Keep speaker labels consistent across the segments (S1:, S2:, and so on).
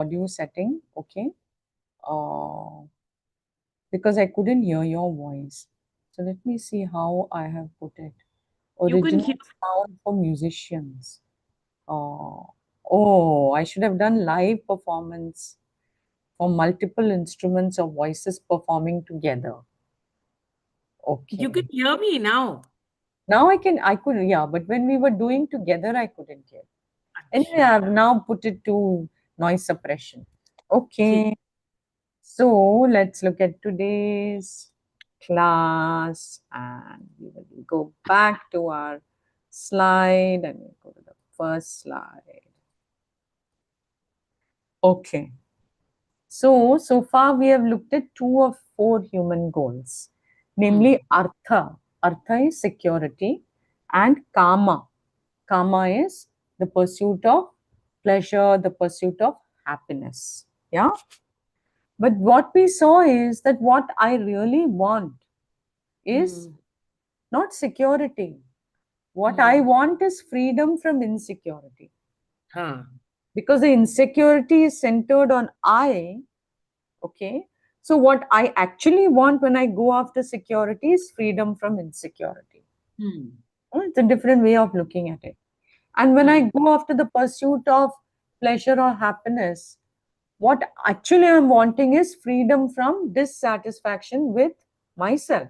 S1: audio setting, okay? Uh, because I couldn't hear your voice. So let me see how I have put it.
S2: You can
S1: Original
S2: hear.
S1: sound for musicians. Uh, oh, I should have done live performance for multiple instruments or voices performing together.
S2: You can
S1: Okay.
S2: hear me now.
S1: Now I could, yeah, but when we were doing together, I couldn't hear. Anyway,
S2: Acha.
S1: I've now put it to noise suppression.
S2: ठीक.
S1: Okay. So let's look at today's class and we will go back to our slide and we'll go to the first slide. Okay. So far we have looked at two of four human goals,
S2: Hmm.
S1: namely artha. Artha is security and kama. Kama is the pursuit of pleasure, the pursuit of happiness. Yeah. But what we saw is that what I really want is
S2: Hmm.
S1: not security. What I
S2: Hmm.
S1: want is freedom from insecurity.
S2: Huh.
S1: Because the insecurity is centered on I, okay? So, what I actually want when I go after security is freedom from insecurity.
S2: Hmm.
S1: It's a different way of looking at it. And when I
S2: Hmm.
S1: go after the pursuit of pleasure or happiness, what actually I'm wanting is freedom from dissatisfaction with myself.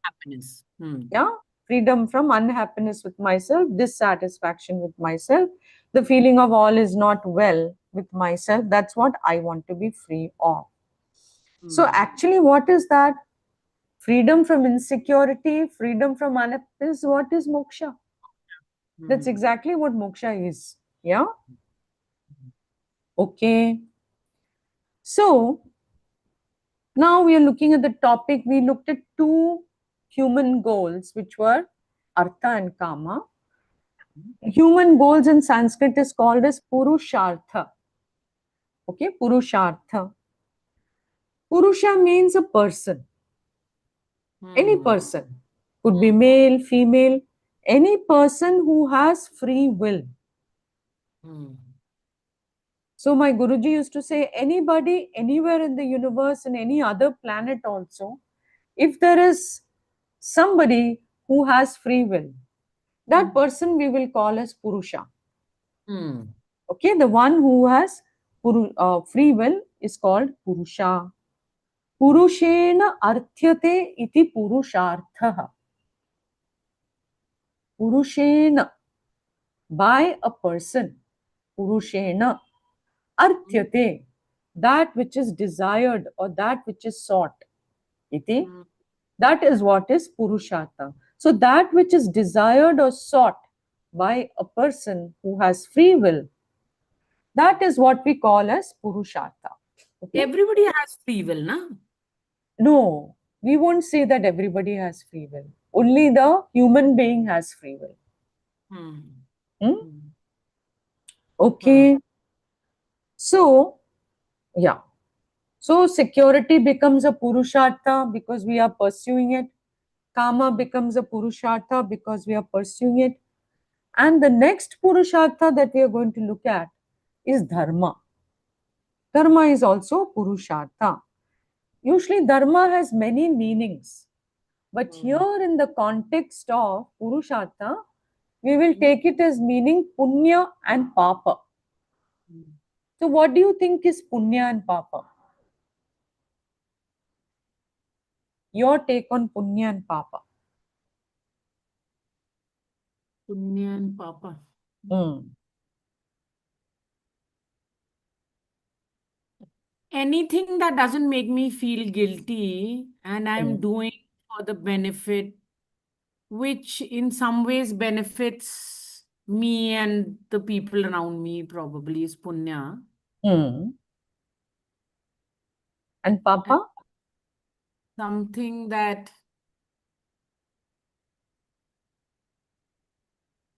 S2: Happiness. Hmm.
S1: Yeah, freedom from unhappiness with myself, dissatisfaction with myself, the feeling of all is not well with myself. That's what I want to be free of. So,
S2: Hmm.
S1: actually, what is that? Freedom from insecurity, freedom from unhappiness. What is moksha? That's
S2: Hmm.
S1: exactly what moksha is. Yeah. Okay. So, now we are looking at the topic. We looked at two human goals, which were artha and kama. Human goals in Sanskrit is called as purushartha. Okay, purushartha. Purusha means a person, any
S2: Hmm.
S1: person. Could be male, female, any person who has free will.
S2: Hmm.
S1: So my Guruji used to say, anybody, anywhere in the universe, in any other planet also, if there is somebody who has free will, that person we will call as Purusha.
S2: Hmm.
S1: Okay, the one who has free will is called Purusha. पुरुषेण अर्थ्यते इति पुरुषार्थः. पुरुषेण, by a person. Purushena arthyate, that which is desired or that which is sought. Iti,
S2: Hmm.
S1: that is what is purushartha. So that which is desired or sought by a person who has free will, that is what we call as purushartha. Okay.
S2: Everybody has free will, na?
S1: No, we won't say that everybody has free will. Only the human being has free will.
S2: Hmm.
S1: Hmm?
S2: Hmm. Huh.
S1: Okay. So, yeah. So, security becomes a purushartha because we are pursuing it. Kama becomes a purushartha because we are pursuing it. And the next purushartha that we are going to look at is dharma. Dharma is also purushartha. Usually, dharma has many meanings. But
S2: Hmm.
S1: here, in the context of purushartha, we will
S2: Hmm.
S1: take it as meaning punya and papa.
S2: Hmm.
S1: So, what do you think is punya and papa? Your take on punya and papa?
S2: Punya and Papa.
S1: Hmm.
S2: Anything that doesn't make me feel guilty and I'm
S1: Hmm.
S2: doing for the benefit, which in some ways benefits me and the people around me, probably is punya.
S1: Hmm. And
S2: And
S1: papa?
S2: something that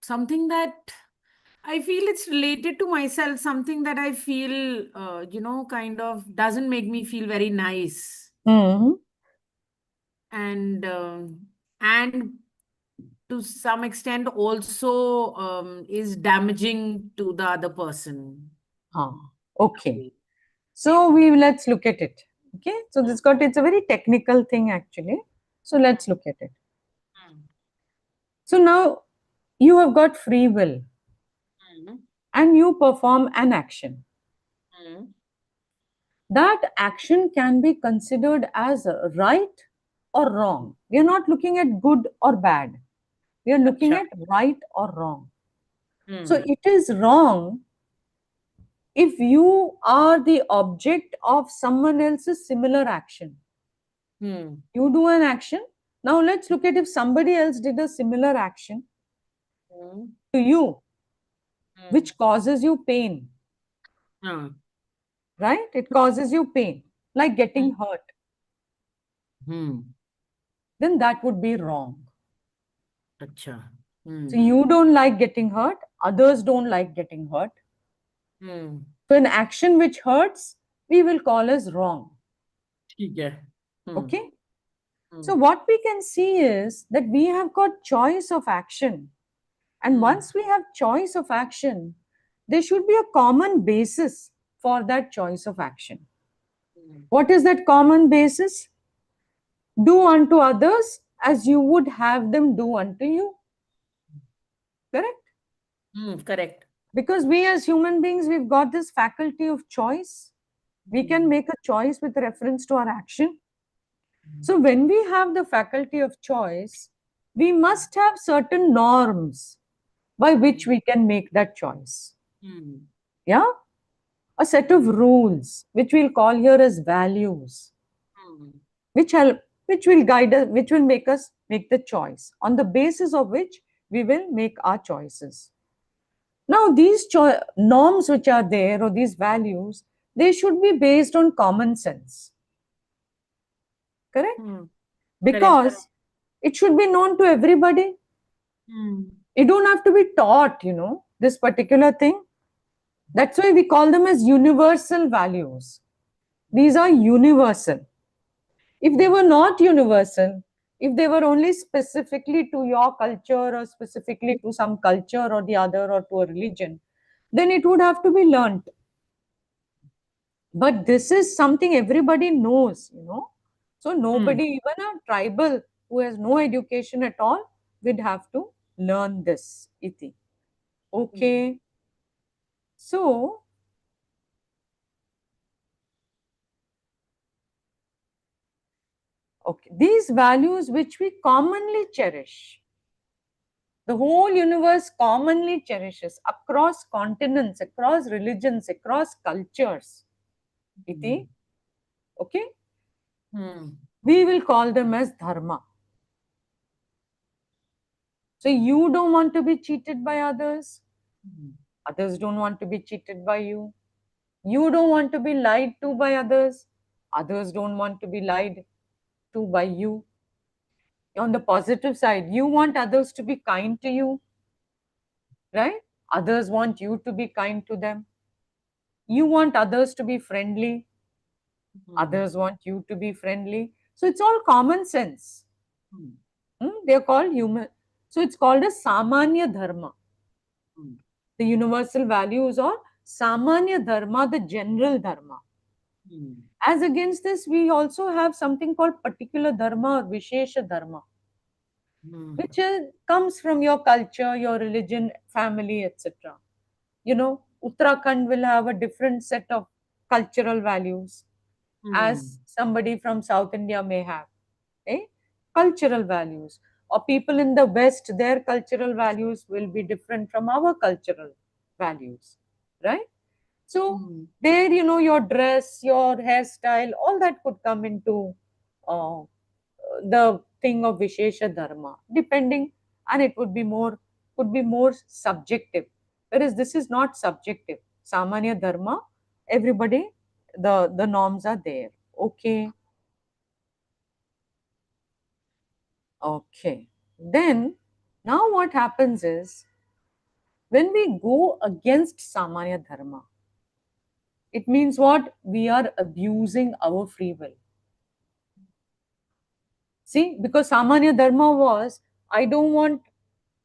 S2: something that I feel it's related to myself, something that I feel kind of doesn't make me feel very nice,
S1: Hmm.
S2: and and to some extent also is damaging to the other person.
S1: Ah, okay. So let's look at it. Okay. So it's a very technical thing actually. So let's look at it.
S2: Mm.
S1: So now you have got free will
S2: Mm.
S1: and you perform an action.
S2: Mm.
S1: That action can be considered as right or wrong. We are not looking at good or bad. We are looking
S2: Acha.
S1: at right or wrong. So
S2: Mm.
S1: it is wrong if you are the object of someone else's similar action.
S2: Mm.
S1: You do an action. Now let's look at if somebody else did a similar action
S2: Mm.
S1: to you,
S2: Mm.
S1: which causes you pain,
S2: Ah.
S1: right? It causes you pain, like
S2: Mm.
S1: getting hurt.
S2: Mm.
S1: Then that would be wrong.
S2: Acha.
S1: So
S2: Mm.
S1: you don't like getting hurt, others don't like getting hurt.
S2: Mm.
S1: So an action which hurts, we will call as wrong.
S2: ठीक है. Mm.
S1: Okay?
S2: Mm.
S1: So what we can see is that we have got choice of action. And
S2: Mm.
S1: once we have choice of action, there should be a common basis for that choice of action.
S2: Mm.
S1: What is that common basis? Do unto others as you would have them do unto you. Correct?
S2: Mm. Correct.
S1: Because we as human beings, we've got this faculty of choice. We can
S2: Mm.
S1: make a choice with reference to our action.
S2: Mm.
S1: So when we have the faculty of choice, we must have certain norms by which we can make that choice.
S2: Mm.
S1: Yeah? A set of
S2: Mm.
S1: rules, which we'll call here as values,
S2: Mm.
S1: which help, which will guide us, which will make us make the choice, on the basis of which we will make our choices. Now, these norms which are there, or these values, they should be based on common sense. Correct?
S2: Mm. Correct.
S1: Because it should be known to everybody.
S2: Mm.
S1: You don't have to be taught, this particular thing. That's why we call them as universal values. These are universal. If they
S2: Mm.
S1: were not universal, if they were only specifically to your culture or specifically to some culture or the other or to a religion, then it would have to be learnt. But this is something everybody knows. So
S2: Mm.
S1: nobody, even a tribal who has no education at all, would have to learn this iti.
S2: Mm.
S1: Okay. So, okay, these values which we commonly cherish, the whole universe commonly cherishes across continents, across religions, across cultures. Iti,
S2: Mm.
S1: okay?
S2: Mm.
S1: We will call them as dharma. So you don't want to be cheated by others.
S2: Mm.
S1: Others don't want to be cheated by you. You don't want to be lied to by others. Others don't want to be lied to by you. On the positive side, you want others to be kind to you, right? Others want you to be kind to them. You want others to be friendly.
S2: Mm.
S1: Others want you to be friendly. So it's all common sense.
S2: Mm.
S1: They're called human. So it's called a samanya dharma.
S2: Mm.
S1: The universal values, or samanya dharma, the general dharma.
S2: Mm.
S1: As against this, we also have something called particular dharma or vishesha dharma,
S2: Mm.
S1: which comes from your culture, your religion, family, etc. Uttarakhand will have a different set of cultural values
S2: Mm.
S1: as somebody from South India may have. Eh? Cultural values. Or people in the West, their cultural values will be different from our cultural values, right? So
S2: Mm.
S1: there, your dress, your hairstyle, all that could come into uh, the thing of Vishesha Dharma, depending, and it could be more subjective. Whereas this is not subjective. Samanya Dharma, everybody, the norms are there. Okay. Okay. Then, now what happens is, when we go against Samanya Dharma, it means what? We are abusing our free will. See, because Samanya Dharma was, I don't want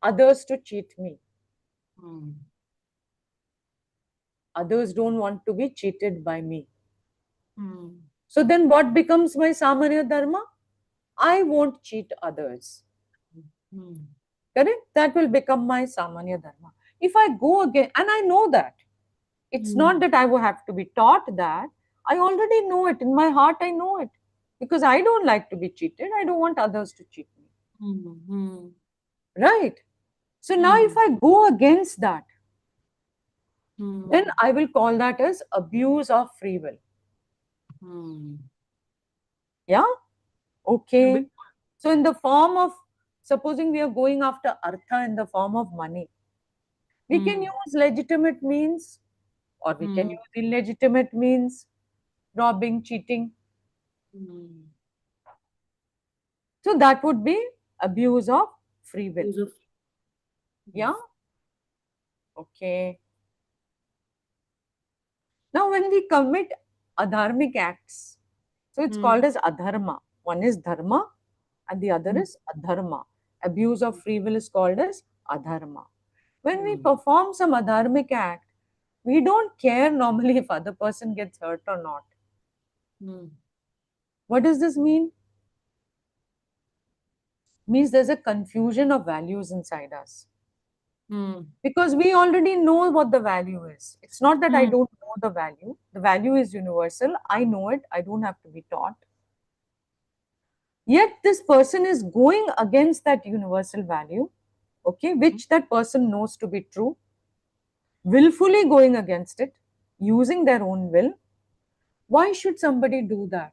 S1: others to cheat me.
S2: Mm.
S1: Others don't want to be cheated by me. So then what becomes my samanya dharma? I won't cheat others. Correct? That will become my samanya dharma. If I go again, and I know that, it's not that I will have to be taught that. I already know it. In my heart, I know it. Because I don't like to be cheated. I don't want others to cheat me. Right? So now if I go against that, then I will call that as abuse of free will. Yeah? Okay. So in the form of, supposing we are going after artha in the form of money, we can use legitimate means or we can use illegitimate means, robbing, cheating. So that would be abuse of free will. Yeah? Okay. Now, when we commit adharmic acts, so it's called as adharma. One is dharma and the other is adharma. Abuse of free will is called as adharma. When we perform some adharmic act, we don't care normally if other person gets hurt or not. What does this mean? Means there's a confusion of values inside us. Because we already know what the value is. It's not that I don't know the value. The value is universal. I know it. I don't have to be taught. Yet this person is going against that universal value, okay, which that person knows to be true, willfully going against it, using their own will. Why should somebody do that?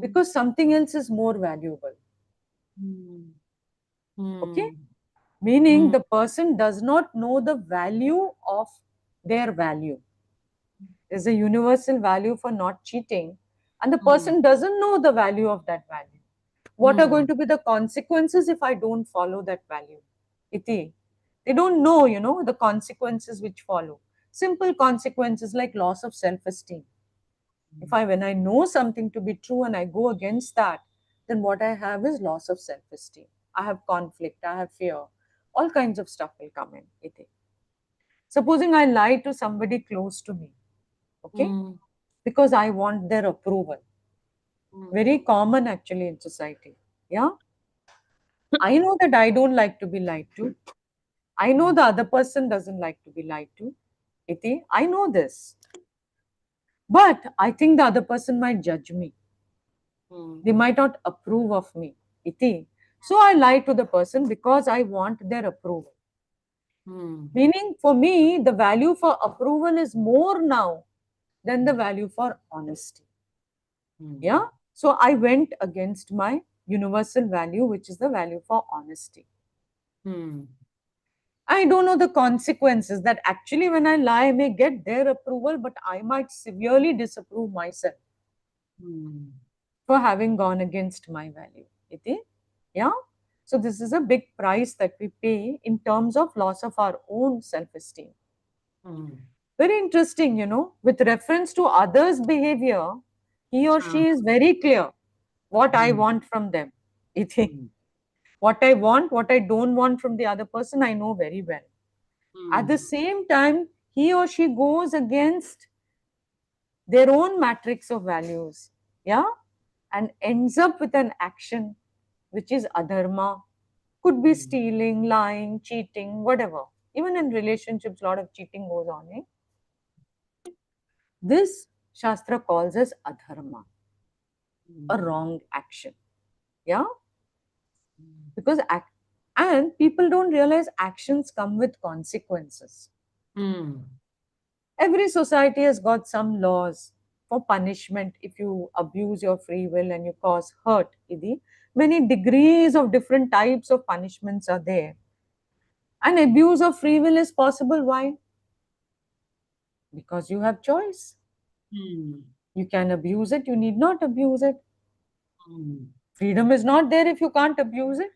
S1: Because something else is more valuable. Okay? Meaning the person does not know the value of their value. There's a universal value for not cheating, and the person doesn't know the value of that value. What are going to be the consequences if I don't follow that value? Iti. They don't know, the consequences which follow. Simple consequences like loss of self-esteem. When I know something to be true and I go against that, then what I have is loss of self-esteem. I have conflict, I have fear. All kinds of stuff will come in. Iti. Supposing I lie to somebody close to me, okay? Because I want their approval. Very common actually in society. Yeah. I know that I don't like to be lied to. I know the other person doesn't like to be lied to. Iti, I know this. But I think the other person might judge me. They might not approve of me. Iti. So I lie to the person because I want their approval. Meaning for me, the value for approval is more now than the value for honesty. Yeah. So I went against my universal value, which is the value for honesty. I don't know the consequences that actually when I lie, I may get their approval, but I might severely disapprove myself for having gone against my value. Iti? Yeah. So this is a big price that we pay in terms of loss of our own self-esteem. Very interesting, with reference to others' behavior, he or she is very clear what I want from them. Iti. What I want, what I don't want from the other person, I know very well. At the same time, he or she goes against their own matrix of values, yeah, and ends up with an action which is adharma. Could be stealing, lying, cheating, whatever. Even in relationships, a lot of cheating goes on. This Shastra calls as adharma, a wrong action. Yeah, because and people don't realize actions come with consequences. Every society has got some laws for punishment if you abuse your free will and you cause hurt. Idi. Many degrees of different types of punishments are there. And abuse of free will is possible. Why? Because you have choice. You can abuse it, you need not abuse it. Freedom is not there if you can't abuse it.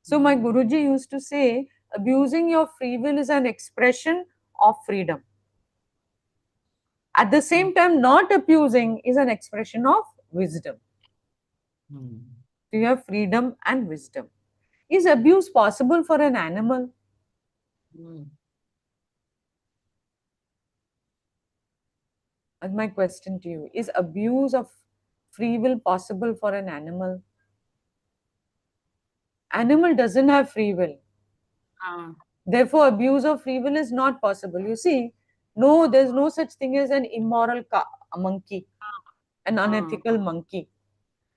S1: So my Guruji used to say, abusing your free will is an expression of freedom. At the same time, not abusing is an expression of wisdom. So you have freedom and wisdom. Is abuse possible for an animal? And my question to you, is abuse of free will possible for an animal? Animal doesn't have free will.
S2: हाँ
S1: Therefore, abuse of free will is not possible. You see, no, there's no such thing as an immoral monkey, an
S2: हाँ
S1: unethical monkey,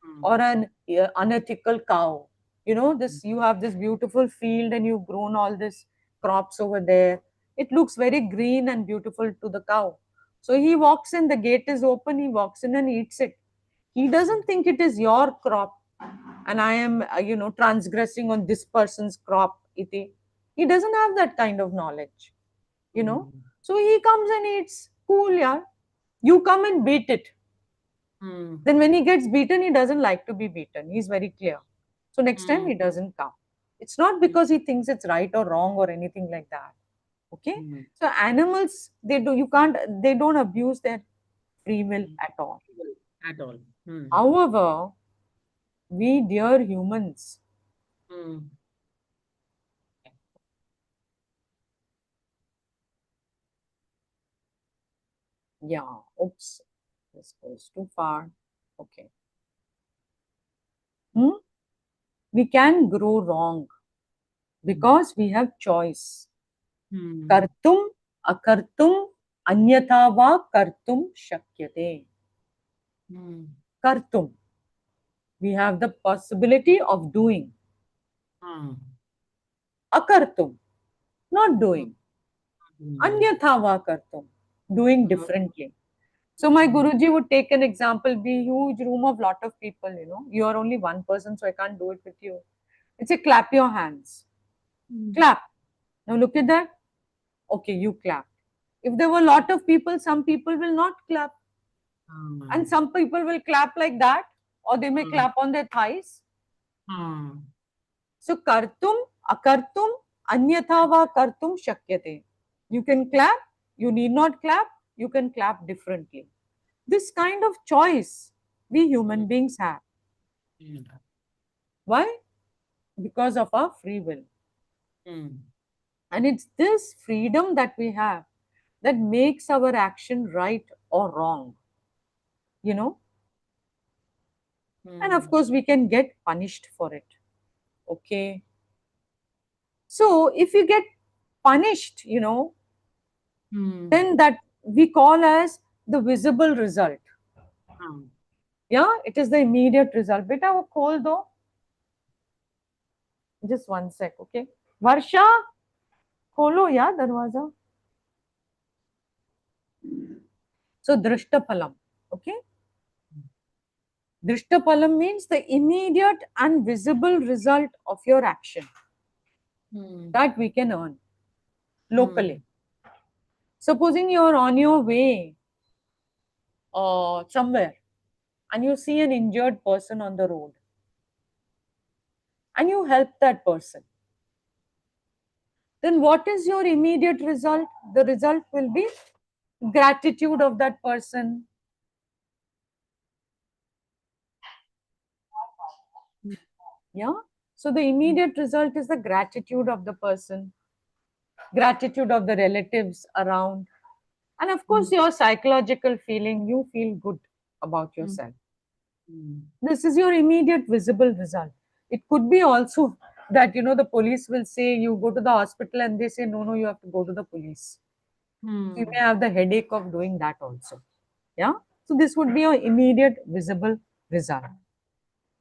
S2: हाँ
S1: or an unethical cow. You know, this you have this beautiful field and you've grown all this crops over there. It looks very green and beautiful to the cow. So he walks in, the gate is open, he walks in and eats it. He doesn't think it is your crop and I am, transgressing on this person's crop. Iti. He doesn't have that kind of knowledge, you know.
S2: Hmm
S1: So he comes and eats. Cool, yeah. You come and beat it.
S2: Hmm
S1: Then when he gets beaten, he doesn't like to be beaten. He's very clear. So next time
S2: hmm
S1: he doesn't come. It's not because he thinks it's right or wrong or anything like that. Okay.
S2: Hmm
S1: So animals, they don't abuse their free will at all.
S2: at all.
S1: However, we dear humans,
S2: hmm
S1: yeah, oops, this goes too far. Okay. Hmm? We can grow wrong because we have choice.
S2: हम्म
S1: कर्तुम अकर्तुम अन्यथा वा कर्तुम शक्यते.
S2: हम्म
S1: Kartum, we have the possibility of doing.
S2: हाँ
S1: Akartum, not
S2: hmm
S1: doing.
S2: Hmm
S1: Anyatha va kartum, doing
S2: hmm
S1: differently. So my Guruji would take an example, be huge room of lot of people, you are only one person, so I can't do it with you. It's a clap your hands. Clap. Now look at that. Okay, you clap. If there were a lot of people, some people will not clap. And
S2: हाँ
S1: some people will clap like that, or they may
S2: हाँ
S1: clap on their thighs.
S2: हाँ
S1: So kartum, akartum, anyatha va kartum shakyate. You can clap, you need not clap, you can clap differently. This kind of choice we human beings have. Why? Because of our free will.
S2: Hmm
S1: And it's this freedom that we have that makes our action right or wrong, you know. And of
S2: hmm
S1: course, we can get punished for it. Okay. So if you get punished,
S2: hmm
S1: then that we call as the visible result.
S2: हाँ
S1: Yeah, it is the immediate result. Beta, wo khol do. Just one sec, okay? Varsha, kholo ya darwaza. So Drishtaphalam, okay? Drishtaphalam means the immediate and visible result of your action
S2: hmm
S1: that we can earn
S2: hmm
S1: locally. Supposing you're on your way somewhere and you see an injured person on the road and you help that person, then what is your immediate result? The result will be gratitude of that person. Yeah. So the immediate result is the gratitude of the person, gratitude of the relatives around, and of course, your psychological feeling. You feel good about yourself. This is your immediate visible result. It could be also that the police will say you go to the hospital and they say no, no, you have to go to the police. So you may have the headache of doing that also. Yeah. So this would be your immediate visible result.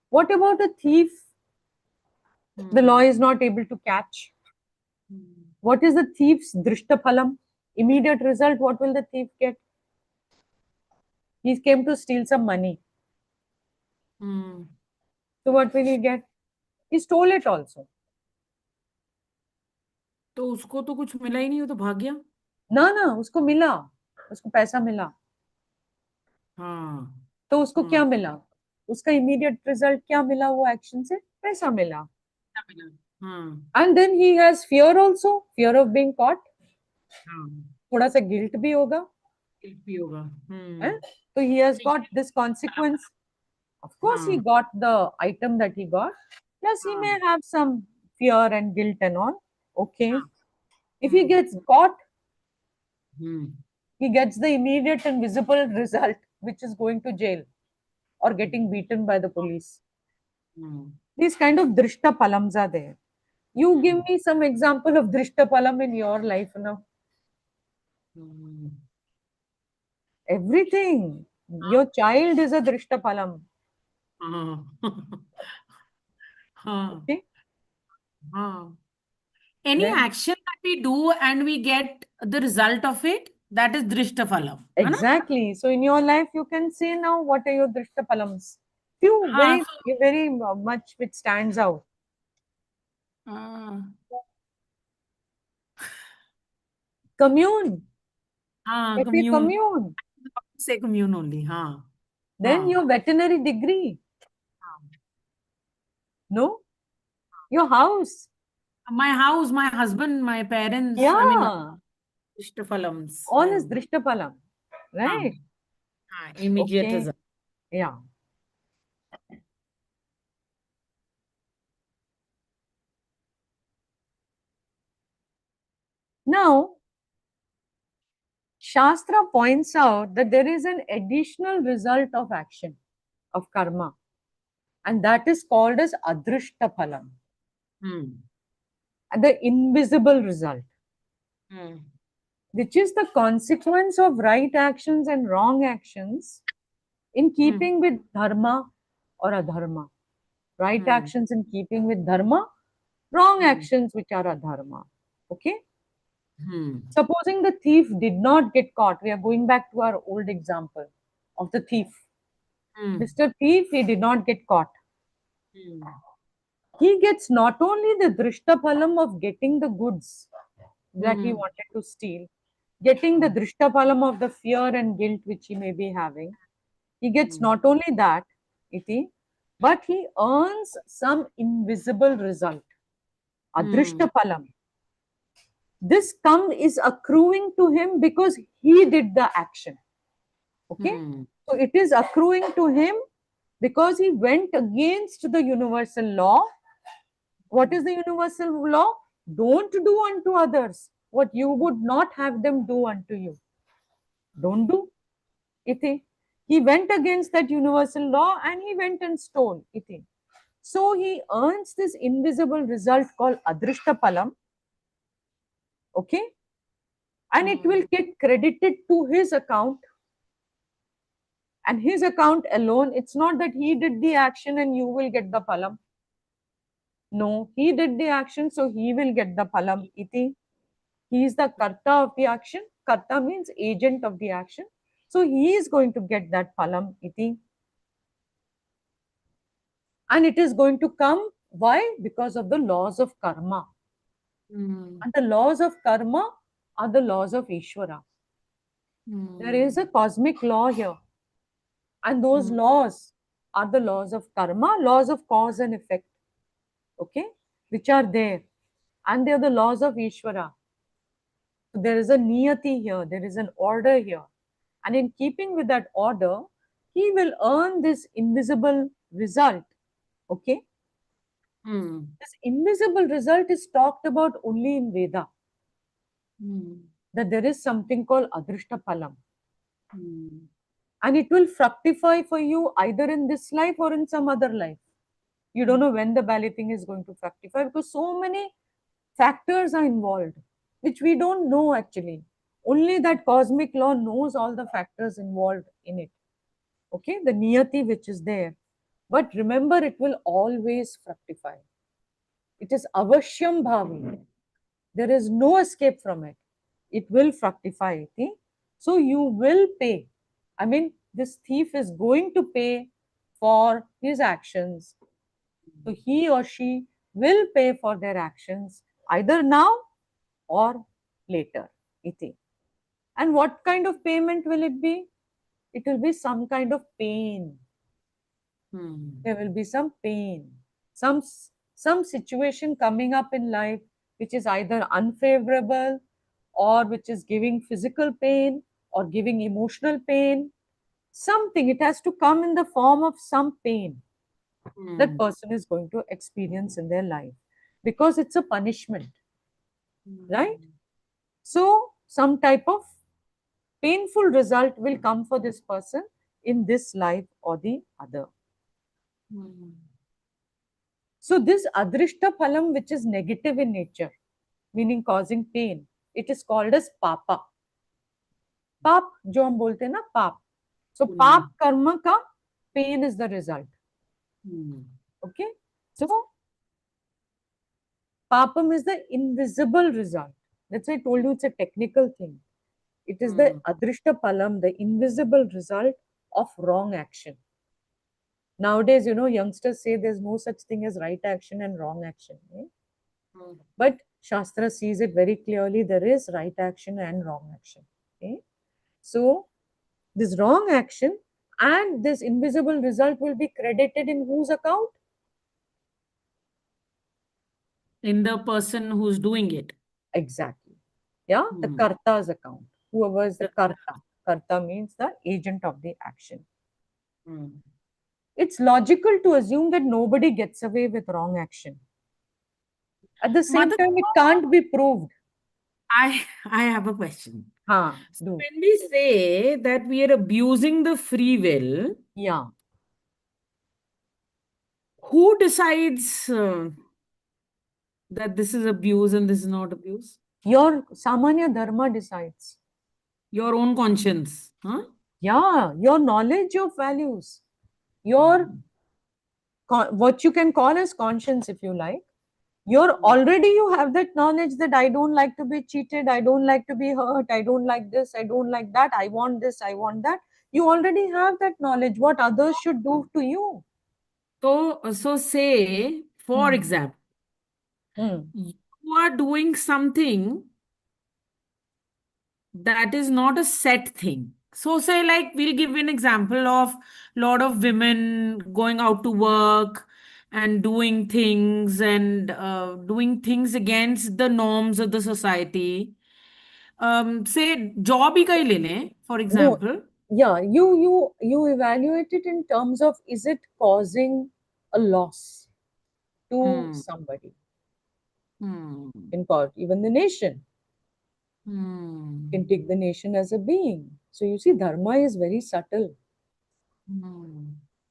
S1: What about a thief? The law is not able to catch. What is the thief's drishtaphalam? Immediate result, what will the thief get? He came to steal some money.
S2: Hmm
S1: So what will he get? He stole it also.
S2: तो उसको तो कुछ मिला ही नहीं, वो तो भाग गया.
S1: ना ना उसको मिला, उसको पैसा मिला.
S2: हाँ
S1: तो उसको क्या
S2: हाँ
S1: मिला? उसका इमीडिएट रिजल्ट क्या मिला? वो एक्शन से पैसा मिला.
S2: क्या मिला. हाँ
S1: and then he has fear also, fear of being caught.
S2: हाँ
S1: थोड़ा सा गिल्ट भी होगा.
S2: एक भी होगा.
S1: है? तो he has
S2: ठीक
S1: got
S2: है.
S1: this consequence. Of course, he
S2: हाँ
S1: got the item that he got. Plus, he may
S2: हाँ
S1: have some fear and guilt and all. Okay.
S2: हाँ
S1: If he gets caught,
S2: hmm
S1: He gets the immediate and visible result, which is going to jail or getting beaten by the police.
S2: Hmm.
S1: These kind of drishta palams are there. You give
S2: Hmm.
S1: me some example of drishta palam in your life now.
S2: Hmm.
S1: Everything. Your child is a drishta palam.
S2: Ah. Ah.
S1: Okay.
S2: Ah. Any
S1: Then
S2: action that we do and we get the result of it, that is drishta phalam. है ना?
S1: exactly. So in your life, you can say now what are your drishta palams. Few
S2: हाँ,
S1: very very much which stands out.
S2: हाँ,
S1: Commune.
S2: हाँ,
S1: If you
S2: commune.
S1: commune,
S2: Say commune only. हाँ,
S1: then
S2: हाँ,
S1: your veterinary degree.
S2: हाँ.
S1: No, your house.
S2: My house, my husband, my parents, I mean,
S1: Yeah,
S2: drishta phalams.
S1: all is drishta palam,
S2: हाँ,
S1: right?
S2: हाँ, immediate
S1: Okay.
S2: result.
S1: Yeah. Now, Shastra points out that there is an additional result of action, of karma, and that is called as adrishta phalam,
S2: Hmm.
S1: and the invisible result,
S2: Hmm.
S1: which is the consequence of right actions and wrong actions in
S2: Hmm.
S1: keeping with dharma or adharma. Right
S2: Hmm.
S1: actions in keeping with dharma, wrong
S2: Hmm.
S1: actions which are adharma. Okay?
S2: Hmm.
S1: Supposing the thief did not get caught, we are going back to our old example of the thief.
S2: Hmm.
S1: Mr. Thief, he did not get caught.
S2: Hmm.
S1: He gets not only the drishta phalam of getting the goods that he
S2: Hmm.
S1: wanted to steal, getting the drishta phalam of the fear and guilt which he may be having, he gets
S2: Hmm.
S1: not only that, iti, but he earns some invisible result,
S2: Hmm.
S1: adrishta phalam. This come is accruing to him because he did the action. Okay?
S2: Hmm.
S1: So it is accruing to him because he went against the universal law. What is the universal law? Don't do unto others what you would not have them do unto you. Don't do. Iti. He went against that universal law and he went and stole. Iti. So he earns this invisible result called adrishta palam. Okay? And it will
S2: Hmm.
S1: get credited to his account and his account alone. It's not that he did the action and you will get the palam. No, he did the action, so he will get the palam. Iti. He is the karta of the action. Karta means agent of the action. So he is going to get that palam. Iti. And it is going to come. Why? Because of the laws of karma.
S2: Hmm.
S1: And the laws of karma are the laws of Ishvara. There is a
S2: Hmm.
S1: cosmic law here. And those
S2: Hmm.
S1: laws are the laws of karma, laws of cause and effect. Okay? Which are there. And they are the laws of Ishvara. So there is a niyati here, there is an order here. And in keeping with that order, he will earn this invisible result. Okay?
S2: Hmm.
S1: This invisible result is talked about only in Veda,
S2: Hmm.
S1: that there is something called Adrishta Palam.
S2: Hmm.
S1: And it will fructify for you either in this life or in some other life. You don't know when the balloting is going to fructify because so many factors are involved, which we don't know actually. Only that cosmic law knows all the factors involved in it. Okay, the niyati which is there. But remember, it will always fructify. It is avashyam bhavi. There is no escape from it. It will fructify. Okay? So you will pay. I mean, this thief is going to pay for his actions. So he or she will pay for their actions either now or later. Iti. And what kind of payment will it be? It will be some kind of pain.
S2: Hmm.
S1: There will be some pain, some some situation coming up in life which is either unfavorable or which is giving physical pain or giving emotional pain. Something, it has to come in the form of some pain that
S2: Hmm.
S1: person is going to experience in their life because it's a punishment, right?
S2: Hmm.
S1: So some type of painful result will come for this person in this life or the other.
S2: Hmm.
S1: So this adrishta phalam, which is negative in nature, meaning causing pain, it is called as papa. पाप जो हम बोलते हैं ना पाप, so
S2: Punya.
S1: पाप कर्म का pain is the result.
S2: Hmm.
S1: Okay, so papam is the invisible result. That's why I told you it's a technical thing. It is the
S2: Hmm.
S1: adrishta palam, the invisible result of wrong action. Nowadays, youngsters say there's no such thing as right action and wrong action. Eh?
S2: Hmm.
S1: But Shastra sees it very clearly. There is right action and wrong action. Okay? So this wrong action and this invisible result will be credited in whose account?
S2: In the person who's doing it.
S1: Exactly. Yeah, the
S2: Hmm.
S1: karta's account. Whoever is the
S2: The-
S1: karta. Karta means the agent of the action.
S2: Hmm.
S1: It's logical to assume that nobody gets away with wrong action. At the same
S2: Mother,
S1: time, it can't be proved.
S2: I have a question.
S1: Ha,
S2: So
S1: do.
S2: when we say that we are abusing the free will,
S1: Yeah.
S2: who decides that this is abuse and this is not abuse?
S1: Your Samanya Dharma decides.
S2: Your own conscience, huh?
S1: Yeah, your knowledge of values, your
S2: Hmm.
S1: what you can call as conscience, if you like. You're
S2: Hmm.
S1: already you have that knowledge that I don't like to be cheated, I don't like to be hurt, I don't like this, I don't like that, I want this, I want that. You already have that knowledge. What others should do to you?
S2: So say, for
S1: Hmm.
S2: example,
S1: Hmm.
S2: you are doing something that is not a set thing. So say like we'll give you an example of lot of women going out to work and doing things against the norms of the society. Say job ही कहीं ले लें, for
S1: No,
S2: example.
S1: yeah, you evaluate it in terms of, is it causing a loss to
S2: Hmm.
S1: somebody
S2: Hmm.
S1: in court, even the nation. You can
S2: Hmm.
S1: take the nation as a being. So you see, dharma is very subtle
S2: Hmm.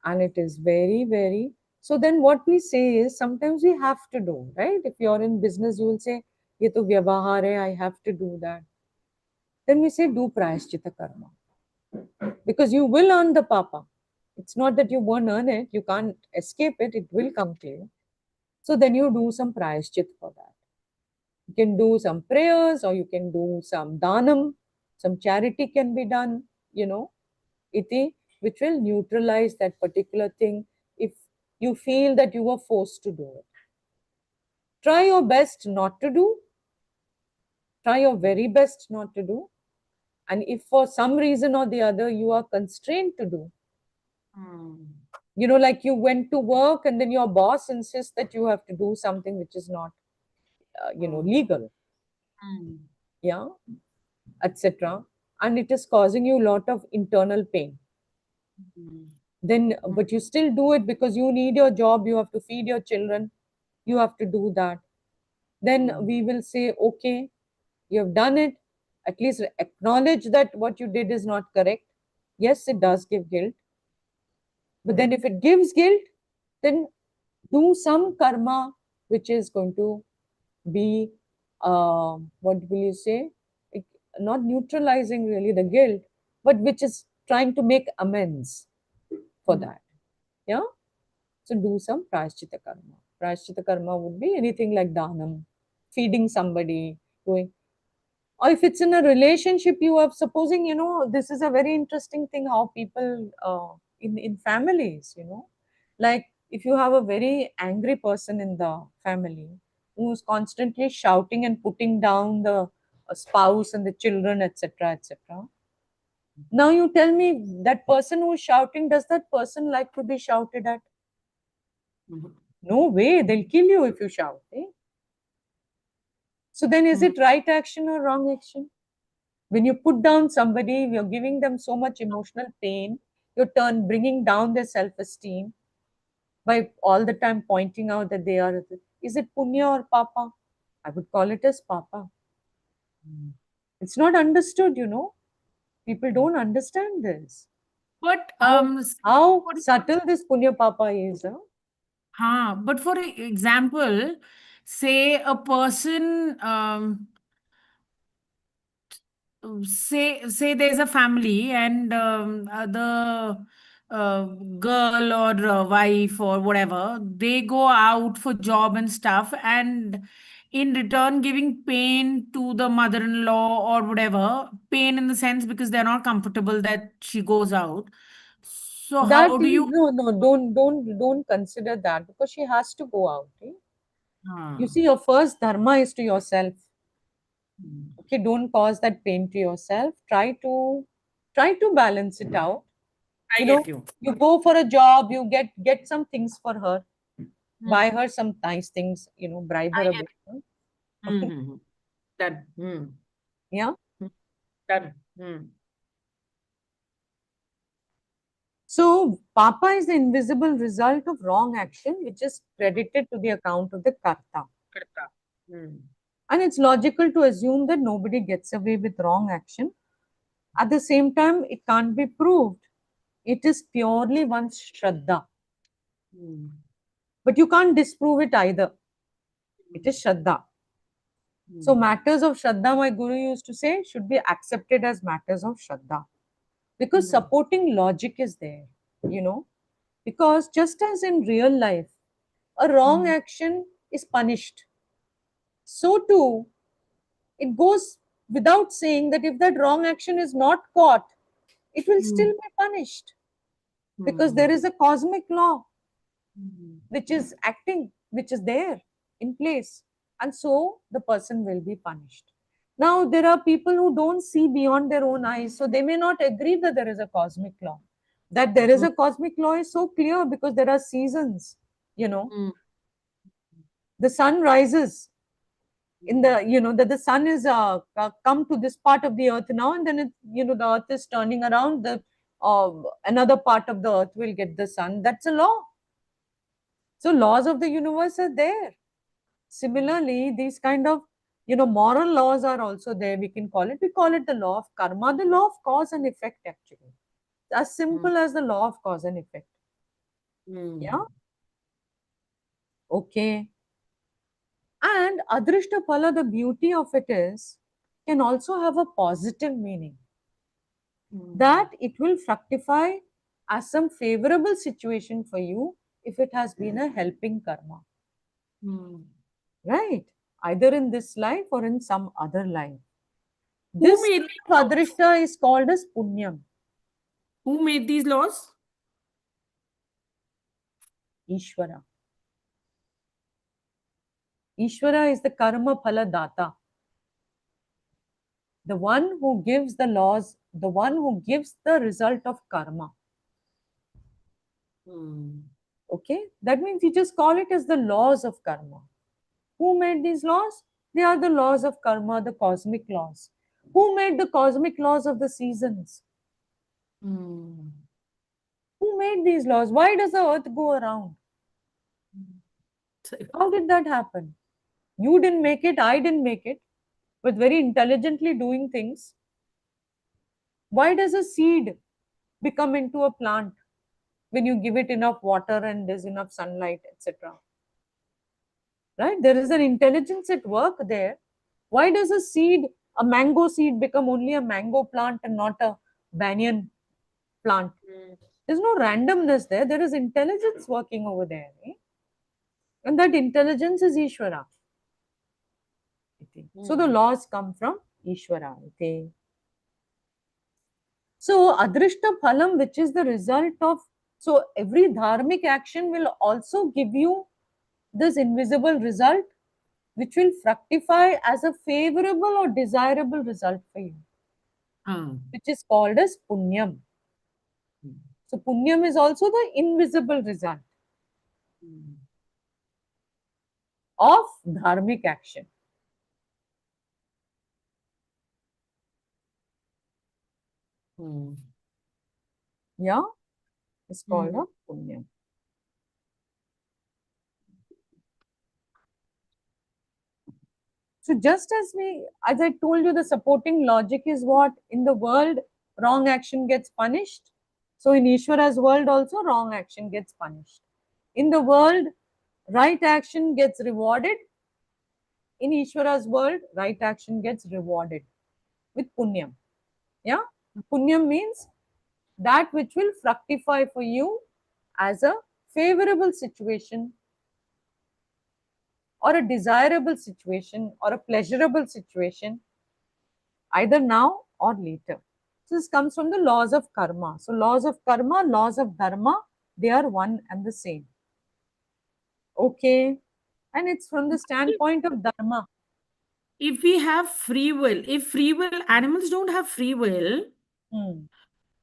S1: and it is very, very. So then what we say is sometimes we have to do, right? If you're in business, you will say, ye to vyavahar hai, I have to do that. Then we say, do prayashchita karma. Because you will earn the papa. It's not that you won't earn it, you can't escape it, it will come to you. So then you do some prayashchit for that. You can do some prayers or you can do some dhanam, some charity can be done, iti, which will neutralize that particular thing if you feel that you were forced to do it. Try your best not to do, try your very best not to do. And if for some reason or the other you are constrained to do,
S2: Hmm.
S1: like you went to work and then your boss insists that you have to do something which is not,
S2: Hmm.
S1: legal,
S2: Hmm.
S1: yeah, etc. And it is causing you a lot of internal pain.
S2: Hmm.
S1: Then, but you still do it because you need your job, you have to feed your children, you have to do that. Then
S2: Hmm.
S1: we will say, okay, you have done it. At least acknowledge that what you did is not correct. Yes, it does give guilt. But then if it gives guilt, then do some karma which is going to be, what will you say? It, not neutralizing really the guilt, but which is trying to make amends for
S2: Hmm.
S1: that. Yeah. So do some prashchita karma. Prashchita karma would be anything like dhanam, feeding somebody, doing. Or if it's in a relationship, you are supposing, this is a very interesting thing how people in families, like if you have a very angry person in the family who's constantly shouting and putting down the spouse and the children, etc., etc. Now you tell me that person who's shouting, does that person like to be shouted at?
S2: Hmm.
S1: No way, they'll kill you if you shout. Eh? So then is
S2: Hmm.
S1: it right action or wrong action? When you put down somebody, you're giving them so much emotional pain, you're bringing down their self-esteem by all the time pointing out that they are, is it punya or papa? I would call it as papa.
S2: Hmm.
S1: It's not understood, People don't understand this.
S2: But
S1: How
S2: for
S1: subtle this Punya Papa is. Huh?
S2: but for example, say a person say there's a family and the uh, girl or wife or whatever, they go out for job and stuff, and in return giving pain to the mother-in-law or whatever, pain in the sense because they're not comfortable that she goes out. So
S1: That
S2: how do
S1: is
S2: you
S1: no, don't consider that because she has to go out. Eh? You
S2: Ah,
S1: see, your first dharma is to yourself.
S2: mm.
S1: Okay, don't cause that pain to yourself. Try to balance it out.
S2: I
S1: You know,
S2: get you.
S1: you go for a job, you get some things for her,
S2: Mm.
S1: buy her some nice things. Bribe
S2: I
S1: her a
S2: get
S1: bit. Huh?
S2: mm-hmm. That
S1: Yeah.
S2: that mm.
S1: So, Papa is the invisible result of wrong action, which is credited to the account of the Karta.
S2: Karta. Mm.
S1: And it's logical to assume that nobody gets away with wrong action. At the same time, it can't be proved. It is purely one's Shraddha.
S2: Mm.
S1: But you can't disprove it either. It is Shraddha. So,
S2: Mm.
S1: matters of Shraddha, my Guru used to say, should be accepted as matters of Shraddha. Because
S2: Mm.
S1: supporting logic is there, you know. Because just as in real life, a wrong
S2: Mm.
S1: action is punished. So too, it goes without saying that if that wrong action is not caught, it will still
S2: Mm.
S1: be punished because there
S2: Mm.
S1: is a cosmic law
S2: Mm.
S1: which is acting, which is there in place. And so the person will be punished. Now, there are people who don't see beyond their own eyes, so they may not agree that there is a cosmic law. That there is
S2: Mm.
S1: a cosmic law is so clear because there are seasons, you know.
S2: Mm.
S1: The sun rises in
S2: Mm.
S1: the that the sun is come to this part of the earth now, and then the earth is turning around, the another part of the earth will get the sun. That's a law. So laws of the universe are there. Similarly, these kind of moral laws are also there. We call it the law of karma, the law of cause and effect, actually, as
S2: Mm.
S1: simple as the law of cause and effect. Yeah.
S2: Mm.
S1: Okay. And adrishta phala, the beauty of it is, can also have a positive meaning,
S2: Mm.
S1: that it will fructify as some favorable situation for you if it has been a helping karma,
S2: Mm.
S1: right? Either in this life or in some other life.
S2: Who
S1: This
S2: made these
S1: kind of
S2: laws?
S1: adrishta is called as punyam.
S2: Who made these laws?
S1: Ishvara. Ishvara is the karma phala data, the one who gives the laws, the one who gives the result of karma.
S2: Mm.
S1: Okay, that means you just call it as the laws of karma. Who made these laws? They are the laws of karma, the cosmic laws. Who made the cosmic laws of the seasons?
S2: Mm.
S1: Who made these laws? Why does the earth go around?
S2: So-
S1: How did that happen? You didn't make it, I didn't make it, but very intelligently doing things. Why does a seed become into a plant when you give it enough water and there's enough sunlight, etc.? Right? There is an intelligence at work there. Why does a mango seed, become only a mango plant and not a banyan plant?
S2: Mm.
S1: There's no randomness there. There is intelligence working over there. Eh? And that intelligence is Ishvara. So the
S2: Mm.
S1: laws come from Ishvara. So Adrishta Phalam, which is the result of, so every dharmic action will also give you this invisible result, which will fructify as a favorable or desirable result for you,
S2: Ah.
S1: which is called as punyam. So punyam is also the invisible result
S2: Mm.
S1: of dharmic action.
S2: Mm.
S1: Yeah, it's called
S2: Mm.
S1: a punyam. So just as I told you, the supporting logic is what in the world wrong action gets punished. So in Ishvara's world also, wrong action gets punished. In the world, right action gets rewarded. In Ishvara's world, right action gets rewarded with punyam. Yeah, punyam means that which will fructify for you as a favorable situation or a desirable situation or a pleasurable situation, either now or later. So this comes from the laws of karma. So laws of karma, laws of dharma, they are one and the same. Okay. And it's from the standpoint of dharma.
S2: If we have free will, if free will, animals don't have free will.
S1: Hmm.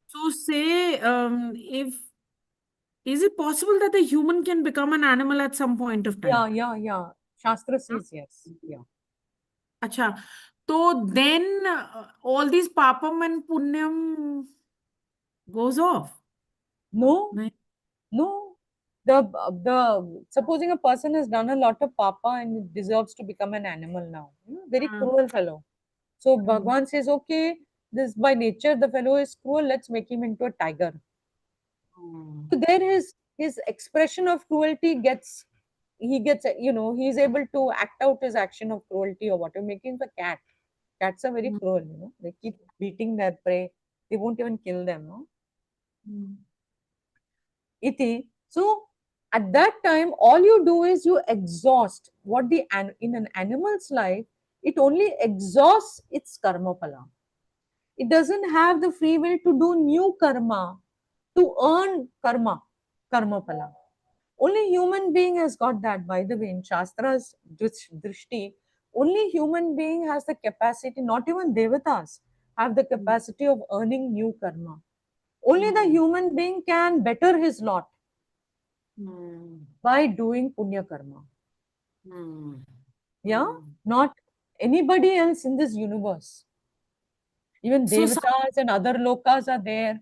S2: So say, if is it possible that the human can become an animal at some point of
S1: Yeah,
S2: time?
S1: yeah, yeah. Shastra
S2: Huh?
S1: says yes. Yeah.
S2: Acha. So then all these papam and punyam goes off.
S1: No,
S2: Right?
S1: no. The supposing a person has done a lot of papa and deserves to become an animal now. Very
S2: Uh,
S1: cruel fellow. So
S2: mm,
S1: Bhagwan says, okay, this by nature the fellow is cruel. Let's make him into a tiger.
S2: mm,
S1: So there his expression of cruelty gets he gets he's able to act out his action of cruelty or whatever, making the cat. Cats are very
S2: mm,
S1: cruel. They keep beating their prey. They won't even kill them. No?
S2: mm,
S1: Iti. So at that time, all you do is you exhaust what in an animal's life, it only exhausts its karma phala. It doesn't have the free will to do new karma, to earn karma phala. Only human being has got that. By the way, in Shastra's drishti, only human being has the capacity, not even devatas have the
S2: mm,
S1: capacity of earning new karma. Only the
S2: mm,
S1: human being can better his lot
S2: mm,
S1: by doing punya karma.
S2: mm,
S1: Yeah,
S2: mm.
S1: not anybody else in this universe. Even
S2: So some,
S1: devatas and other lokas are there.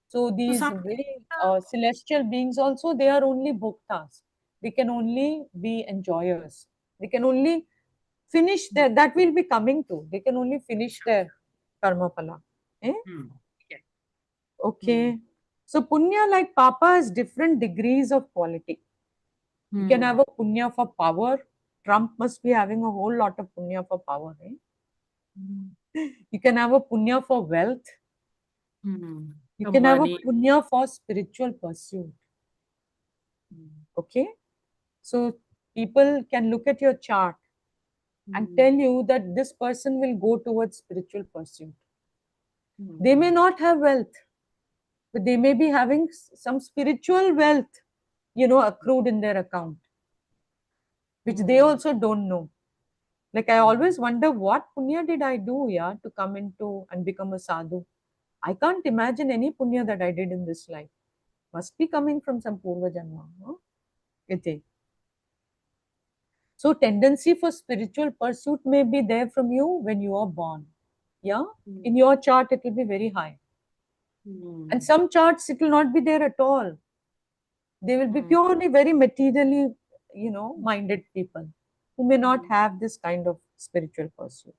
S1: So
S2: so
S1: these
S2: some,
S1: very celestial beings also, they are only bhoktas. They can only be enjoyers. They can only finish their, that will be coming to. They can only finish their karma phala. Eh?
S2: mm, yeah, mm,
S1: Okay. So punya like papa has different degrees of quality. You can
S2: mm,
S1: have a punya for power. Trump must be having a whole lot of punya for power. Eh?
S2: mm,
S1: You can have a punya for wealth.
S2: mm.
S1: You can have a
S2: Ambani.
S1: punya for spiritual pursuit.
S2: Mm,
S1: Okay. So people can look at your chart and
S2: mm,
S1: tell you that this person will go towards spiritual pursuit. They may
S2: mm,
S1: not have wealth, but they may be having some spiritual wealth, accrued in their account, which they
S2: mm,
S1: also don't know. Like I
S2: mm,
S1: always wonder what punya did I do, yeah, to come into and become a sadhu. I can't imagine any punya that I did in this life. Must be coming from some purva janma. Huh? Iti. So tendency for spiritual pursuit may be there from you when you are born. Yeah,
S2: mm,
S1: in your chart it will be very high, and
S2: mm,
S1: some charts it will not be there at all. They will be
S2: mm,
S1: purely very materially, minded people who may not
S2: mm,
S1: have this kind of spiritual pursuit.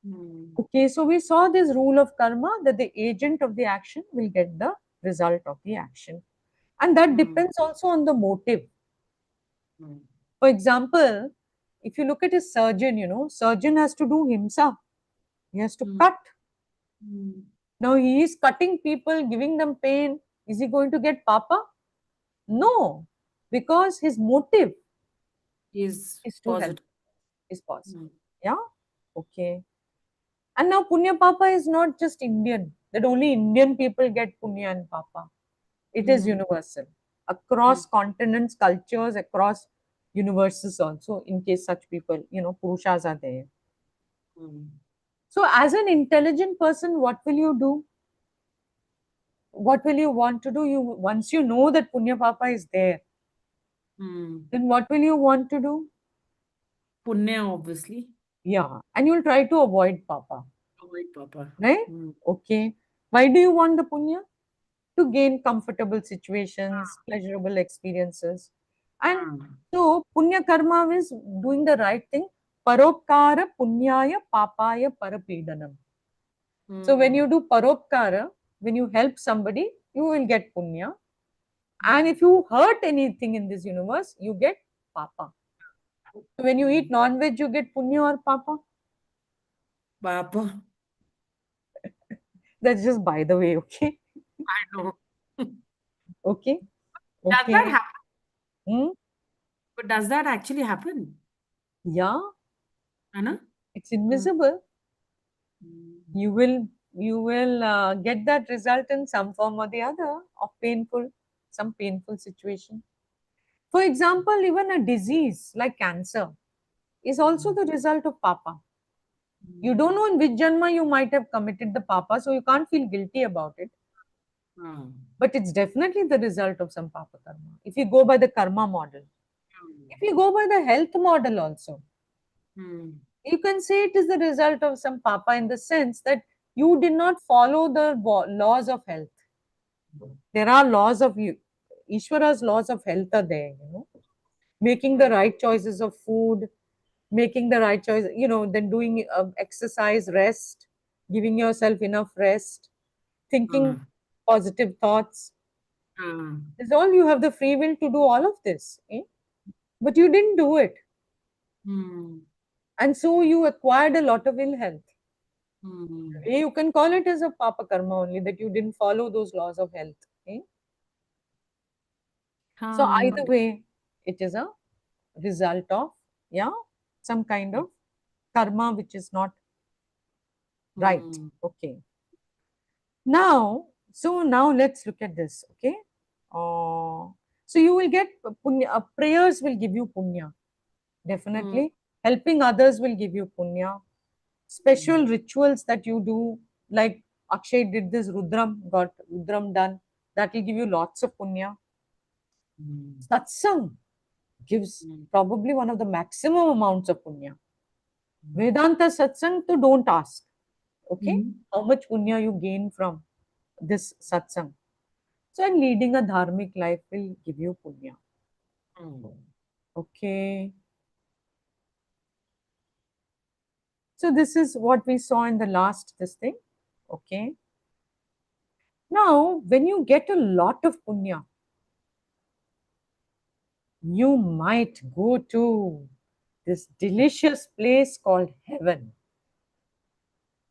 S2: mm,
S1: Okay, so we saw this rule of karma that the agent of the action will get the result of the action, and that
S2: mm,
S1: depends also on the motive.
S2: mm,
S1: For example, if you look at a surgeon, surgeon has to do himsa. He has to
S2: mm,
S1: cut.
S2: mm.
S1: Now he is cutting people, giving them pain. Is he going to get papa? No, because his motive
S2: Is
S1: is to help,
S2: positive.
S1: is positive.
S2: Mm,
S1: Yeah? Okay. And now Punya Papa is not just Indian, that only Indian people get Punya and Papa. It is
S2: mm,
S1: universal.
S2: mm,
S1: Across continents, cultures, across universes also, in case such people, Purushas are there.
S2: mm,
S1: So as an intelligent person, what will you do? What will you want to do? You once you know that Punya Papa is there,
S2: mm.
S1: then what will you want to do?
S2: Punya, obviously.
S1: Yeah, and you'll try to avoid Papa,
S2: Avoid Papa.
S1: right?
S2: Mm.
S1: Okay. Why do you want the Punya? To gain comfortable situations, pleasurable experiences. And
S2: Mm,
S1: so, Punya Karma is doing the right thing. Parokara Punyaya Papaya Parapidanam. So when you
S2: Hmm.
S1: do paropkara, when you help somebody, you will get punya. And if you hurt anything in this universe, you get papa. So when you eat
S2: Hmm.
S1: non-veg, you get punya or papa.
S2: Papa,
S1: That's just by the way, okay?
S2: I know.
S1: Okay,
S2: Does that
S1: okay.
S2: happen?
S1: Hmm?
S2: But does that actually happen?
S1: Yeah,
S2: Anna?
S1: it's
S2: Hmm.
S1: invisible.
S2: Hmm.
S1: You will get that result in some form or the other of some painful situation. For example, even a disease like cancer is also the result of papa. You don't know in which janma you might have committed the papa, so you can't feel guilty about it.
S2: Hmm.
S1: But it's definitely the result of some papa karma. If you go by the karma model, if you go by the health model also,
S2: Hmm.
S1: you can say it is the result of some papa in the sense that you did not follow the laws of health. There are laws of you. Ishvara's laws of health are there, making the
S2: Hmm.
S1: right choices of food, making the right choice, then doing exercise, rest, giving yourself enough rest, thinking
S2: Hmm.
S1: positive thoughts.
S2: Hmm.
S1: Is all you have the free will to do all of this, but you didn't do it.
S2: Hmm.
S1: And so you acquired a lot of ill health.
S2: Hmm.
S1: You can call it as a papa karma only that you didn't follow those laws of health. So either
S2: Hmm.
S1: way, it is a result of, yeah, some kind of karma which is not right.
S2: Hmm.
S1: Okay. Now let's look at this. Okay. So you will get punya, prayers will give you punya.
S2: Hmm.
S1: Definitely. Helping others will give you punya. Special rituals that you do, like Akshay did this got Rudram done, that will give you lots of punya.
S2: Hmm.
S1: Satsang gives
S2: Hmm.
S1: probably one of the maximum amounts of punya.
S2: Hmm.
S1: Vedanta satsang, to don't ask. Okay,
S2: Hmm.
S1: how much punya you gain from this satsang. So, and leading a dharmic life will give you punya.
S2: Hmm.
S1: Okay, so this is what we saw in the last this thing. Okay, now when you get a lot of punya, you might go to this delicious place called heaven.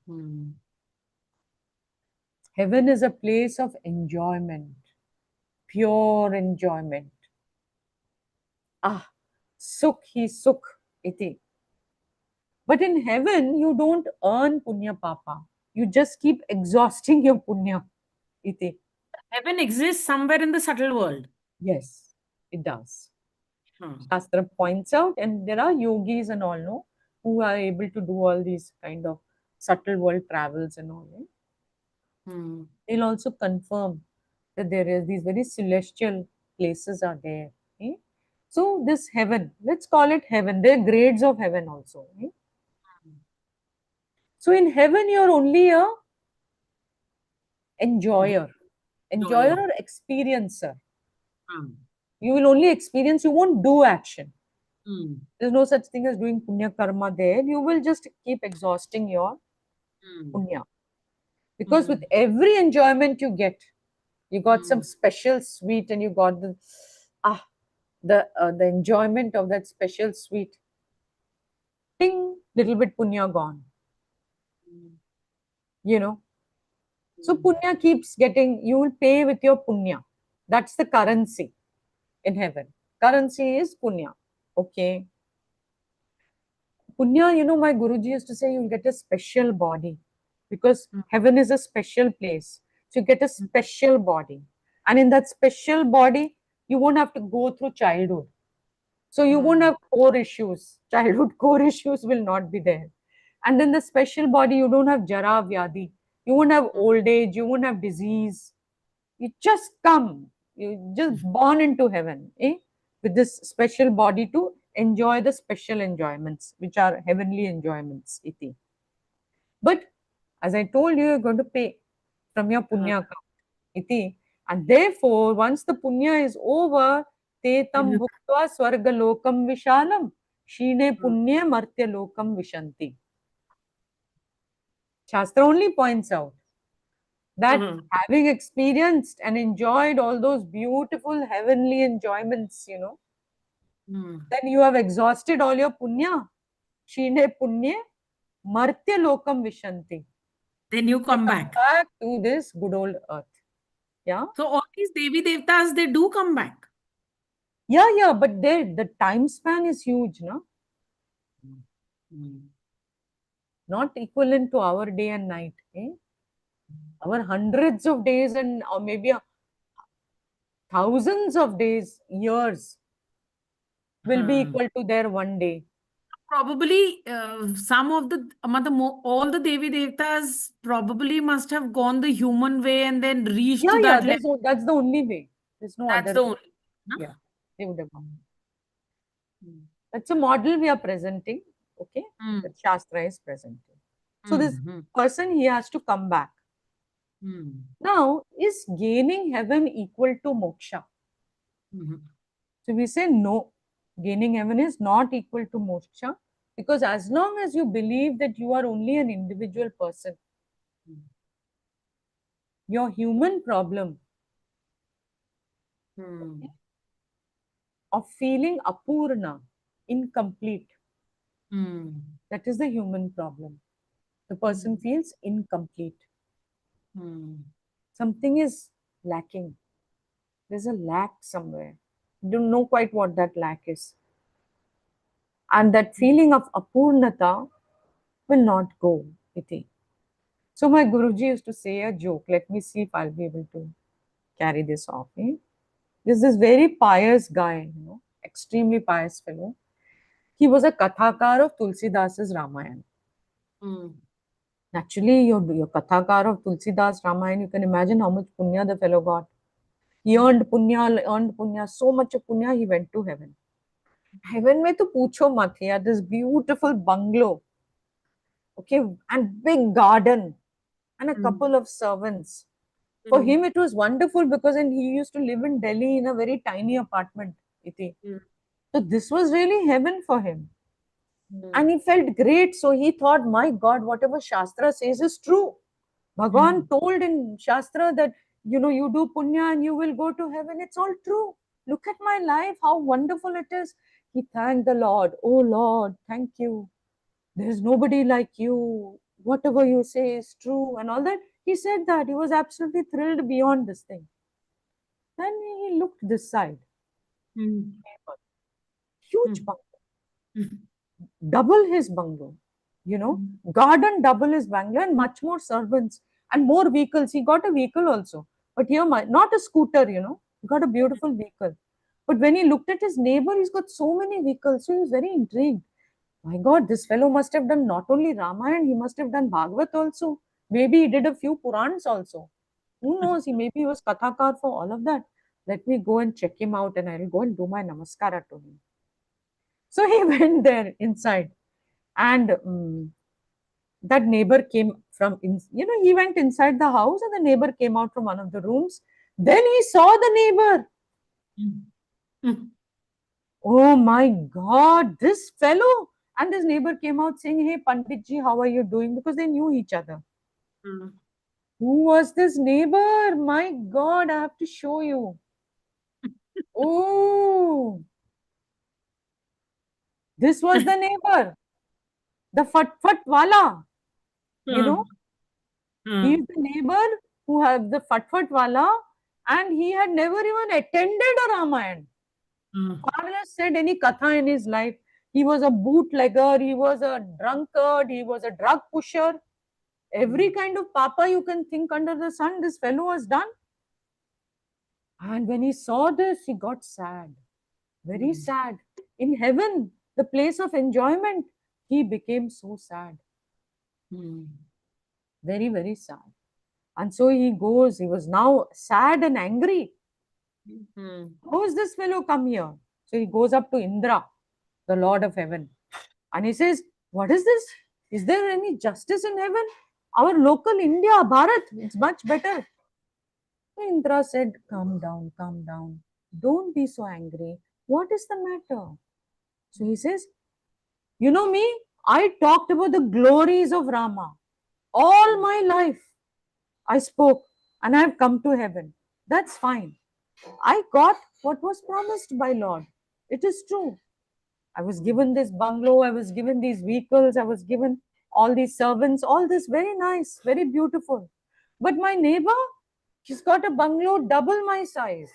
S2: Hmm.
S1: Heaven is a place of enjoyment, pure enjoyment. Ah, sukh hi sukh iti. But in heaven, you don't earn punya papa. You just keep exhausting your punya iti.
S2: Heaven exists somewhere in the subtle world.
S1: Yes, it does.
S2: Hmm.
S1: Shastra points out, and there are yogis and all, no, who are able to do all these kind of subtle world travels and all.
S2: Hmm.
S1: They'll also confirm that there is these very celestial places are there. eh. So this heaven, let's call it heaven. There are grades of heaven also. So in heaven, you're only a enjoyer, enjoyer
S2: Joyer.
S1: or experiencer.
S2: Hmm.
S1: You will only experience. You won't do action.
S2: Hmm.
S1: There's no such thing as doing punya karma there. You will just keep exhausting your
S2: Hmm.
S1: punya because with
S2: Hmm.
S1: every enjoyment you got some
S2: Hmm.
S1: special sweet, and you got ah the enjoyment of that special sweet. Ting, little bit punya gone.
S2: Hmm.
S1: You know. So
S2: Hmm.
S1: punya keeps getting. You will pay with your punya. That's the currency in heaven. Currency is punya. Okay. Punya, my Guruji used to say you'll get a special body because
S2: Hmm.
S1: heaven is a special place. So you get a
S2: Hmm.
S1: special body. And in that special body, you won't have to go through childhood. So you won't
S2: Hmm.
S1: have core issues. Childhood core issues will not be there. And then the special body, you don't have jara vyadi. You won't have old age. You won't have disease. You just come. You just born into heaven, with this special body to enjoy the special enjoyments, which are heavenly enjoyments. Iti. But as I told you, you're going to pay from your
S2: Hmm.
S1: punya account. Iti. And therefore, once the punya is over, te tam bhuktva swarga lokam vishalam, shine punya martya lokam vishanti. Shastra only points out that
S2: Mhm.
S1: having experienced and enjoyed all those beautiful heavenly enjoyments,
S2: Mm.
S1: then you have exhausted all your punya. Shine punye martya lokam vishanti.
S2: Then you
S1: They
S2: come
S1: come
S2: back.
S1: back to this good old earth. Yeah.
S2: So all these Devi Devtas, they do come back.
S1: Yeah, yeah, but the time span is huge, no?
S2: Mm. Mm.
S1: Not equivalent to our day and night. Eh? Our hundreds of days and or maybe thousands of days, years will be
S2: Hmm.
S1: equal to their one day.
S2: Probably some of the, all the Devi Devtas probably must have gone the human way and then reached
S1: Yeah,
S2: to
S1: yeah,
S2: that level.
S1: that's the only way. There's no
S2: That's
S1: other
S2: the
S1: way.
S2: only. No?
S1: Yeah, they would have gone.
S2: Mm.
S1: That's a model we are presenting, okay?
S2: Mm.
S1: That Shastra is presenting. So this
S2: Mm. Mm.
S1: person, he has to come back.
S2: Mm.
S1: Now, is gaining heaven equal to moksha?
S2: Mhm.
S1: So we say no, gaining heaven is not equal to moksha, because as long as you believe that you are only an individual person, your human problem
S2: Mm.
S1: of feeling apurna, incomplete,
S2: Mm.
S1: that is the human problem. The person
S2: Mm.
S1: feels incomplete.
S2: Mm.
S1: Something is lacking. There's a lack somewhere. You don't know quite what that lack is. And that feeling of apurnata will not go, Iti. So my Guruji used to say a joke. Let me see if I'll be able to carry this off. Eh? There's this very pious guy, extremely pious fellow. He was a kathakar of Tulsidasa's Ramayana.
S2: Mm.
S1: Naturally, your kathakar of Tulsidas Ramayana, you can imagine how much punya the fellow got. He earned punya, so much of punya, he went to heaven. Heaven में तो पूछो मत यार, this beautiful bungalow, okay, and big garden, and a
S2: Mm.
S1: couple of servants. For
S2: Mm.
S1: him, it was wonderful because then he used to live in Delhi in a very tiny apartment. Iti.
S2: Mm.
S1: So this was really heaven for him.
S2: Mm.
S1: And he felt great. So he thought, my God, whatever Shastra says is true. Bhagavan
S2: Mm.
S1: told in Shastra that, you do punya and you will go to heaven. It's all true. Look at my life, how wonderful it is. He thanked the Lord. Oh Lord, thank you. There's nobody like you. Whatever you say is true and all that. He said that. He was absolutely thrilled beyond this thing. Then he looked this side.
S2: Mm.
S1: Huge
S2: Mm.
S1: bungalow,
S2: Mm.
S1: double his bungalow, you know,
S2: Mm.
S1: garden double his bungalow, and much more servants and more vehicles. He got a vehicle also, but here, not a scooter, he got a beautiful vehicle. But when he looked at his neighbor, he's got so many vehicles, so he was very intrigued. My God, this fellow must have done not only Ramayana, he must have done Bhagavat also. Maybe he did a few Purans also. Who knows? Maybe he was Kathakar for all of that. Let me go and check him out and I'll go and do my namaskara to him. So he went there inside, and that neighbor came from, he went inside the house, and the neighbor came out from one of the rooms. Then he saw the neighbor.
S2: Mm. Mm.
S1: Oh my God, this fellow. And his neighbor came out saying, hey, Panditji, how are you doing? Because they knew each other.
S2: Mm.
S1: Who was this neighbor? My God, I have to show you. Oh, this was the neighbor, the Fat Fat Wala. You know,
S2: Mm.
S1: he is
S2: Mm.
S1: the neighbor who had the Fat Fat Wala, and he had never even attended a Ramayana.
S2: Mm.
S1: Far less said any katha in his life. He was a bootlegger, he was a drunkard, he was a drug pusher. Every
S2: Mm.
S1: kind of papa you can think under the sun, this fellow has done. And when he saw this, he got sad, very
S2: Mm.
S1: sad. In heaven, the place of enjoyment, he became so sad,
S2: Mm.
S1: very, very sad. And so he goes, he was now sad and angry.
S2: Mm.
S1: How is this fellow come here? So he goes up to Indra, the Lord of heaven, and he says, what is this? Is there any justice in heaven? Our local India, Bharat, it's much better. So Indra said, calm down, calm down. Don't be so angry. What is the matter? So he says, you know me, I talked about the glories of Rama. All my life I spoke and I have come to heaven. That's fine. I got what was promised by Lord. It is true. I was given this bungalow, I was given these vehicles, I was given all these servants, all this very nice, very beautiful. But my neighbor, he's got a bungalow double my size.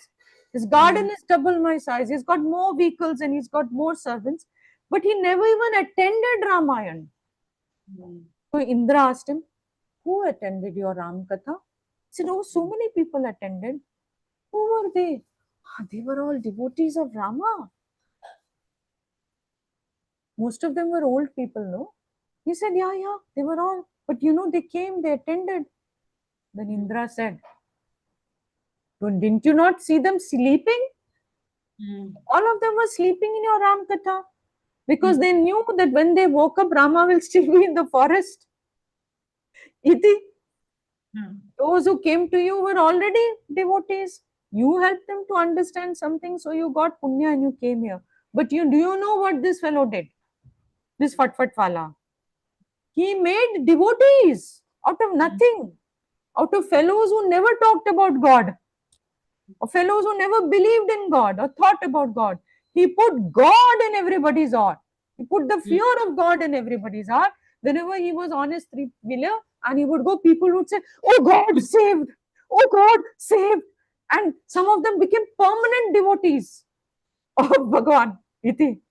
S1: His garden is double my size. He's got more vehicles and he's got more servants. But he never even attended Ramayan. So Indra asked him, who attended your Ram Katha? He said, oh, so many people attended. Who were they? "Ah, they were all devotees of Rama. Most of them were old people, no? He said, yeah, yeah, they were all. But you know, they came, they attended. Then Indra said, didn't you not see them sleeping? All of them were sleeping in your Ram Katha because they knew that when they woke up, Rama will still be in the forest. Iti, those who came to you were already devotees. You helped them to understand something, so you got punya and you came here. But do you know what this fellow did? This Fatfatwala. He made devotees out of nothing, out of fellows who never talked about God, or fellows who never believed in God or thought about God. He put God in everybody's heart. He put the fear of God in everybody's heart. Whenever he was on his three-wheeler and he would go, people would say, oh God, saved! Oh God, saved! And some of them became permanent devotees of Bhagwan. Iti.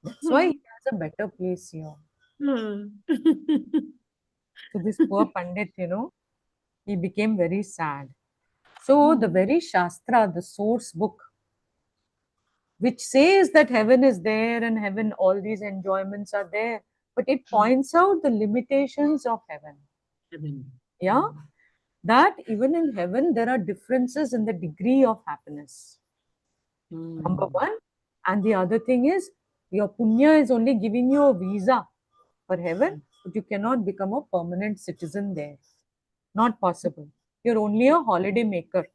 S1: That's why he has a better place here. So this poor Pandit, he became very sad. So the very Shastra, the source book, which says that heaven is there and heaven, all these enjoyments are there, but it points out the limitations of heaven. Yeah, that even in heaven there are differences in the degree of happiness. Number one. And the other thing is, your punya is only giving you a visa for heaven, but you cannot become a permanent citizen there. Not possible. You're only a holiday maker,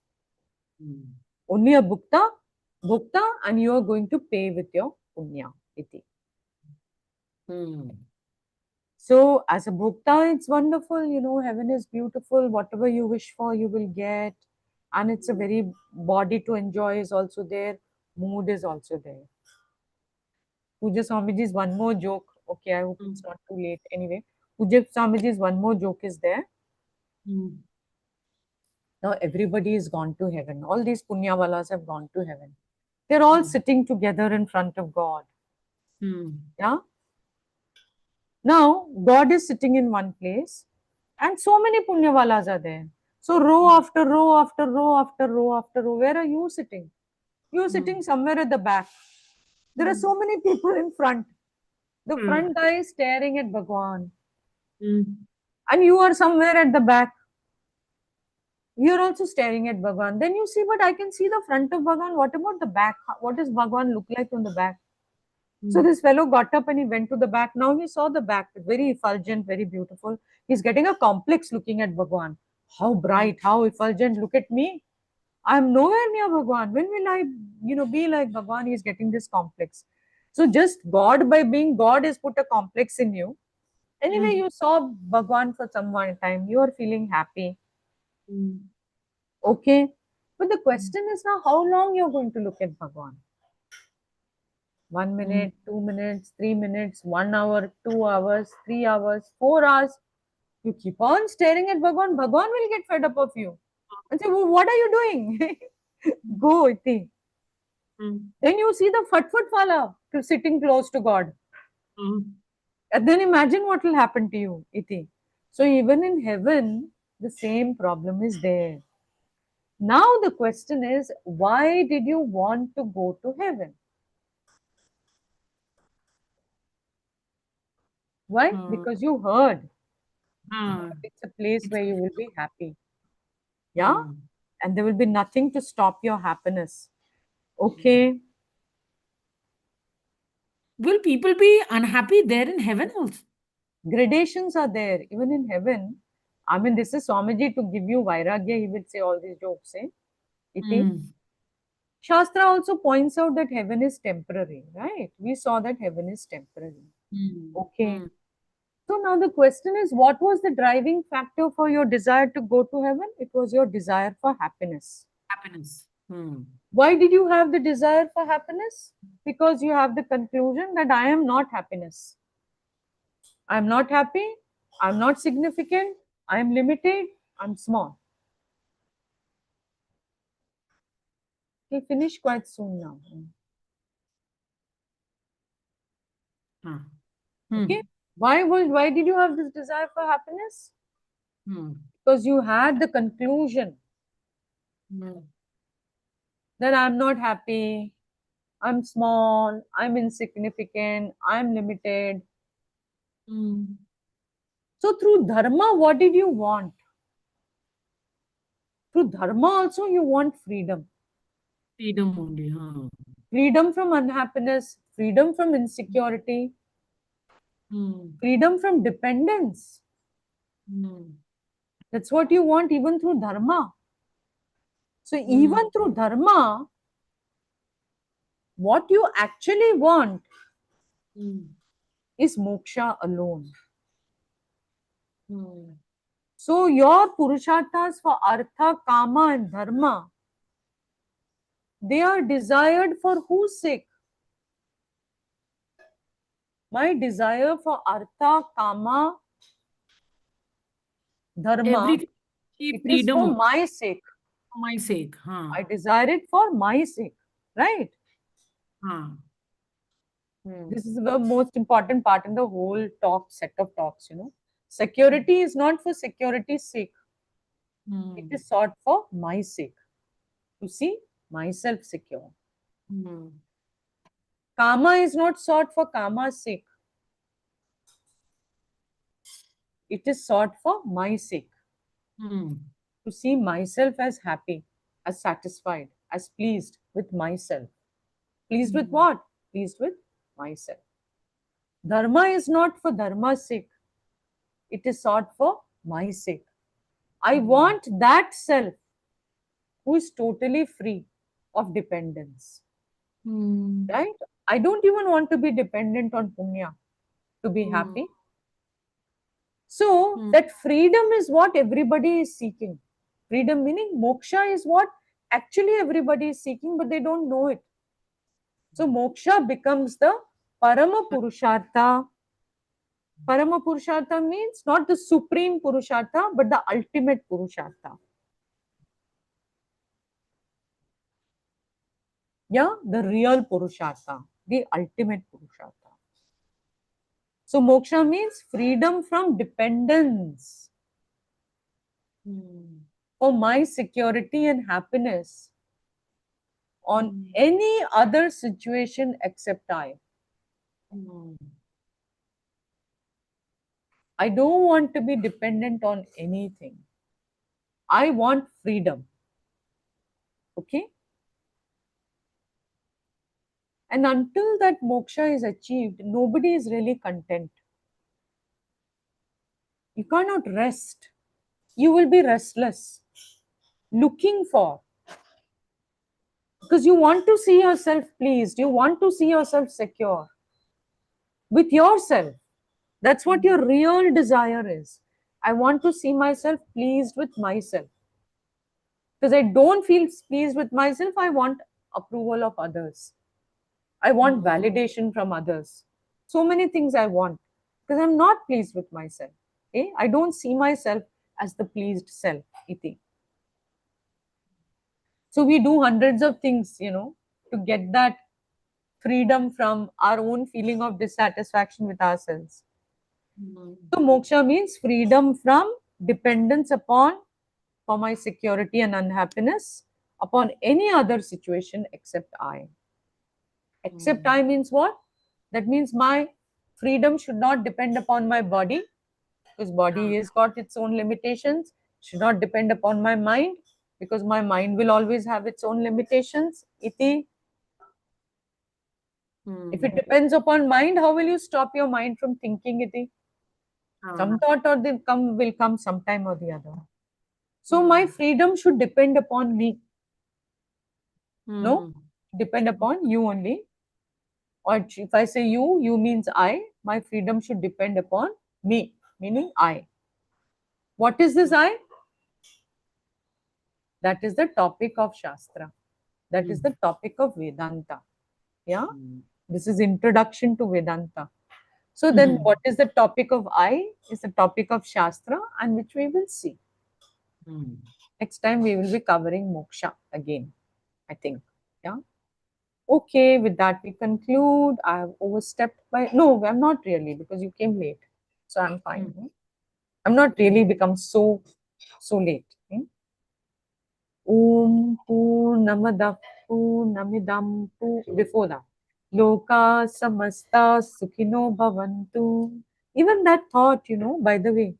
S1: only a bhukta, and you are going to pay with your punya. Iti. So, as a bhukta, it's wonderful. Heaven is beautiful. Whatever you wish for, you will get. And it's a very body to enjoy is also there. Mood is also there. Puja Swamiji's one more joke. Okay, I hope it's not too late. Anyway, Puja Swamiji's one more joke is there. Now, everybody has gone to heaven. All these punyawalas have gone to heaven. They're all sitting together in front of God. Yeah. Now, God is sitting in one place and so many punyawalas are there. So, row after row after row after row after row. Where are you sitting? You're sitting somewhere at the back. There are so many people in front. The front guy is staring at Bhagwan. And you are somewhere at the back. You're also staring at Bhagwan. Then you see, but I can see the front of Bhagwan. What about the back? What does Bhagwan look like on the back? So this fellow got up and he went to the back. Now he saw the back, very effulgent, very beautiful. He's getting a complex looking at Bhagwan. How bright, how effulgent, look at me. I'm nowhere near Bhagwan. When will I, be like Bhagwan? He's getting this complex. So just God, by being God, has put a complex in you. Anyway, you saw Bhagwan for some one time. You are feeling happy. Okay. But the question is now, how long you're going to look at Bhagwan? 1 minute, 2 minutes, 3 minutes, 1 hour, 2 hours, 3 hours, 4 hours. You keep on staring at Bhagwan. Bhagwan will get fed up of you and say, well, what are you doing? Go, Iti. Then you see the Fatfat Fala sitting close to God. And then imagine what will happen to you, Iti. So even in heaven, the same problem is there. Now the question is, why did you want to go to heaven? Why? Because you heard it's a place where you will be happy. Yeah? And there will be nothing to stop your happiness. Okay.
S2: Will people be unhappy there in heaven also?
S1: Gradations are there. Even in heaven. I mean, this is Swamiji to give you Vairagya. He would say all these jokes. Iti. Shastra also points out that heaven is temporary, right? We saw that heaven is temporary. Okay. So now the question is, what was the driving factor for your desire to go to heaven? It was your desire for happiness.
S2: Happiness. Hmm.
S1: Why did you have the desire for happiness? Because you have the conclusion that I am not happiness. I am not happy. I am not significant. I am limited. I'm small. He'll finish quite soon now.
S2: Huh.
S1: Okay.
S2: Hmm.
S1: Why did you have this desire for happiness?
S2: Hmm.
S1: Because you had the conclusion
S2: Hmm.
S1: that I'm not happy, I'm small, I'm insignificant, I'm limited.
S2: Hmm.
S1: So through dharma, what did you want? Through dharma also you want freedom.
S2: Freedom only. Huh.
S1: Freedom from unhappiness, freedom from insecurity,
S2: Hmm.
S1: freedom from dependence.
S2: Hmm.
S1: That's what you want even through dharma. So
S2: Hmm.
S1: even through dharma, what you actually want
S2: Hmm.
S1: is moksha alone.
S2: Hmm.
S1: So your purusharthas for artha, kama and dharma, they are desired for whose sake? My desire for artha, kama, dharma,
S2: Everything.
S1: it
S2: Achieve
S1: is
S2: freedom
S1: for
S2: only
S1: my sake.
S2: for my sake. Huh.
S1: I desire it for my sake, right?
S2: Huh. Hmm.
S1: This is the most important part in the whole talk, set of talks. Security is not for security's sake. It
S2: Hmm.
S1: is sought for my sake, to see myself secure.
S2: Hmm.
S1: Kama is not sought for kama's sake. It is sought for my sake,
S2: Hmm.
S1: to see myself as happy, as satisfied, as pleased with myself. Pleased with
S2: Hmm.
S1: what? Pleased with myself. Dharma is not for dharma's sake. It is sought for my sake. I
S2: Hmm.
S1: want that self who is totally free of dependence.
S2: Hmm.
S1: Right? I don't even want to be dependent on punya to be
S2: Hmm.
S1: happy. So
S2: Hmm.
S1: that freedom is what everybody is seeking. Freedom meaning moksha is what actually everybody is seeking, but they don't know it. So moksha becomes the parama purushartha. Parama purushartha means not the supreme purushartha, but the ultimate purushartha. Yeah, the real purushartha, the ultimate purushartha. So moksha means freedom from dependence
S2: Hmm.
S1: for my security and happiness on
S2: Hmm.
S1: any other situation except I.
S2: Hmm.
S1: I don't want to be dependent on anything. I want freedom. Okay? And until that moksha is achieved, nobody is really content. You cannot rest. You will be restless, looking for, because you want to see yourself pleased. You want to see yourself secure with yourself. That's what
S2: Hmm.
S1: your real desire is. I want to see myself pleased with myself. Because I don't feel pleased with myself, I want approval of others. I want
S2: Hmm.
S1: validation from others. So many things I want because I'm not pleased with myself. Okay? I don't see myself as the pleased self. Iti. So we do hundreds of things, to get that freedom from our own feeling of dissatisfaction with ourselves.
S2: Hmm.
S1: So moksha means freedom from dependence upon, for my security and unhappiness, upon any other situation except I. Except
S2: Hmm.
S1: I means what? That means my freedom should not depend upon my body, because body
S2: Ah.
S1: has got its own limitations. Should not depend upon my mind, because my mind will always have its own limitations. Iti. If
S2: Hmm.
S1: it depends upon mind, how will you stop your mind from thinking? Iti.
S2: Ah.
S1: Some thought or they come will come sometime or the other. So my
S2: Hmm.
S1: freedom should depend upon me. No,
S2: Hmm.
S1: depend upon you only. Or if I say you, you means I. My freedom should depend upon Me, meaning I. What is this I? That is the topic of Shastra. That is
S2: Hmm.
S1: the topic of Vedanta. Yeah,
S2: Hmm.
S1: this is introduction to Vedanta. So then,
S2: Hmm.
S1: what is the topic of I? Is the topic of Shastra, and which we will see.
S2: Hmm.
S1: Next time we will be covering moksha again, I think. Yeah. Okay, with that we conclude. I have overstepped by no, I'm not really because you came late. So I'm fine.
S2: Hmm.
S1: I'm not really become so late. Om Purnamadah Purnamidam before that. Loka samasta sukhino bhavantu. Even that thought, by the way.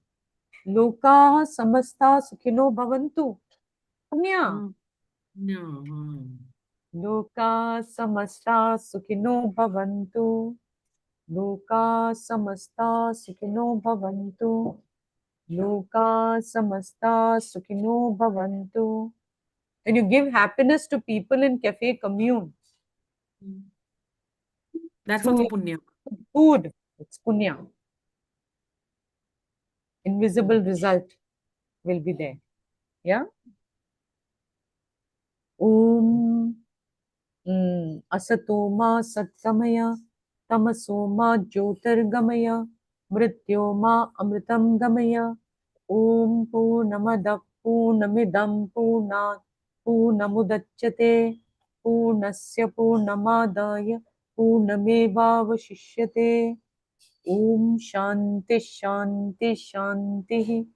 S1: Loka samasta sukhino bhavantu. Punya.
S2: Hmm. No. Hmm.
S1: Loka samasta sukhino bhavantu. Loka samasta sukhino bhavantu. Loka samasta sukhino bhavantu. When you give happiness to people in cafe commune
S2: Hmm. That's
S1: through
S2: also
S1: your
S2: punya.
S1: food, it's punya.
S2: Hmm.
S1: Invisible result will be there. Yeah. Om Asatoma Satsamaya Tamasoma Jyotirgamaya Mrityoma Amritam Gamaya Om Purnamada Purnamidam Purnat Purnamudachyate Purnasya Purnamadaya Purnamevavashishyate Om Shanti Shanti Shanti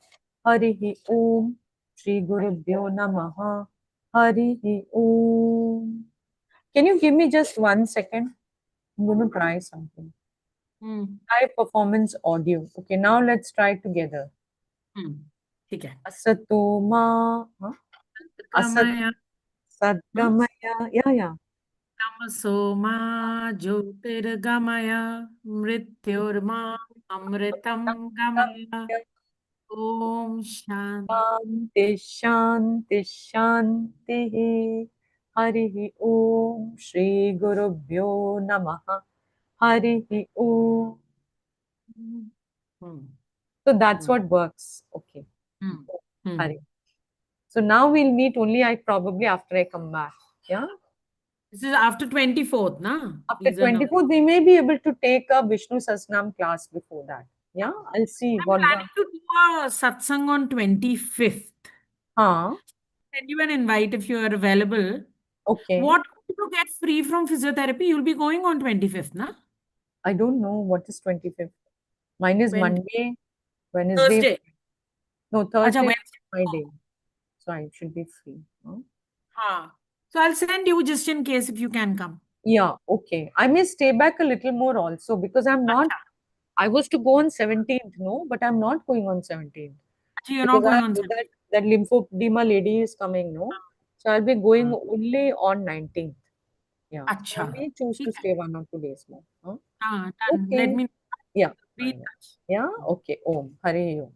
S1: Harihi Om Shri Gurubhyo Namaha Harihi Om. Can you give me just 1 second? I'm going to try something.
S2: Hmm.
S1: High performance audio. Okay, now let's try together.
S2: Hmm. ठीक है.
S1: Asatoma. Huh? Asat
S2: Kamaya. Huh?
S1: Sadgamaya. Yeah, yeah.
S2: Tamasoma Jyotirgamaya Mrityorma Amritam Gamaya. Om Shanti.
S1: Shanti Shanti Shanti Harihi Om Shri Gurubhyo Namaha Harihi Om.
S2: Hmm.
S1: So that's
S2: Hmm.
S1: what works. Okay.
S2: Hmm. Hmm.
S1: Hari. So now we'll meet only I probably after I come back. Yeah.
S2: This is after 24th, na?
S1: After
S2: These are now.
S1: 24th, we may be able to take a Vishnu Sasnam class before that. Yeah. I'll see
S2: I'm
S1: what the.
S2: planning to do a satsang on 25th.
S1: Huh.
S2: Send you an invite if you are available.
S1: Okay.
S2: What to get free from physiotherapy? You'll be going on 25th, na?
S1: I don't know what is 25th. Mine is
S2: 20
S1: Monday, Wednesday.
S2: Thursday.
S1: No,
S2: Acha,
S1: Thursday is
S2: Wednesday.
S1: my day. So I should be free. Huh?
S2: Haan. So I'll send you just in case if you can come.
S1: Yeah, okay. I may stay back a little more also because I'm not.
S2: Acha.
S1: I was to go on 17th, no, but I'm not going on 17th
S2: Acha, you're not
S1: because I
S2: going on
S1: heard
S2: 7th.
S1: that lymphedema lady is coming, no. So I'll be going
S2: हाँ,
S1: only on 19th. Yeah, so I
S2: अच्छा,
S1: may choose to
S2: ठीक है.
S1: stay 1 or 2 days more. Huh?
S2: हाँ, done. Let
S1: Okay.
S2: me
S1: Yeah.
S2: be in
S1: Fine.
S2: touch.
S1: Yeah. Okay. Om. Hare Om.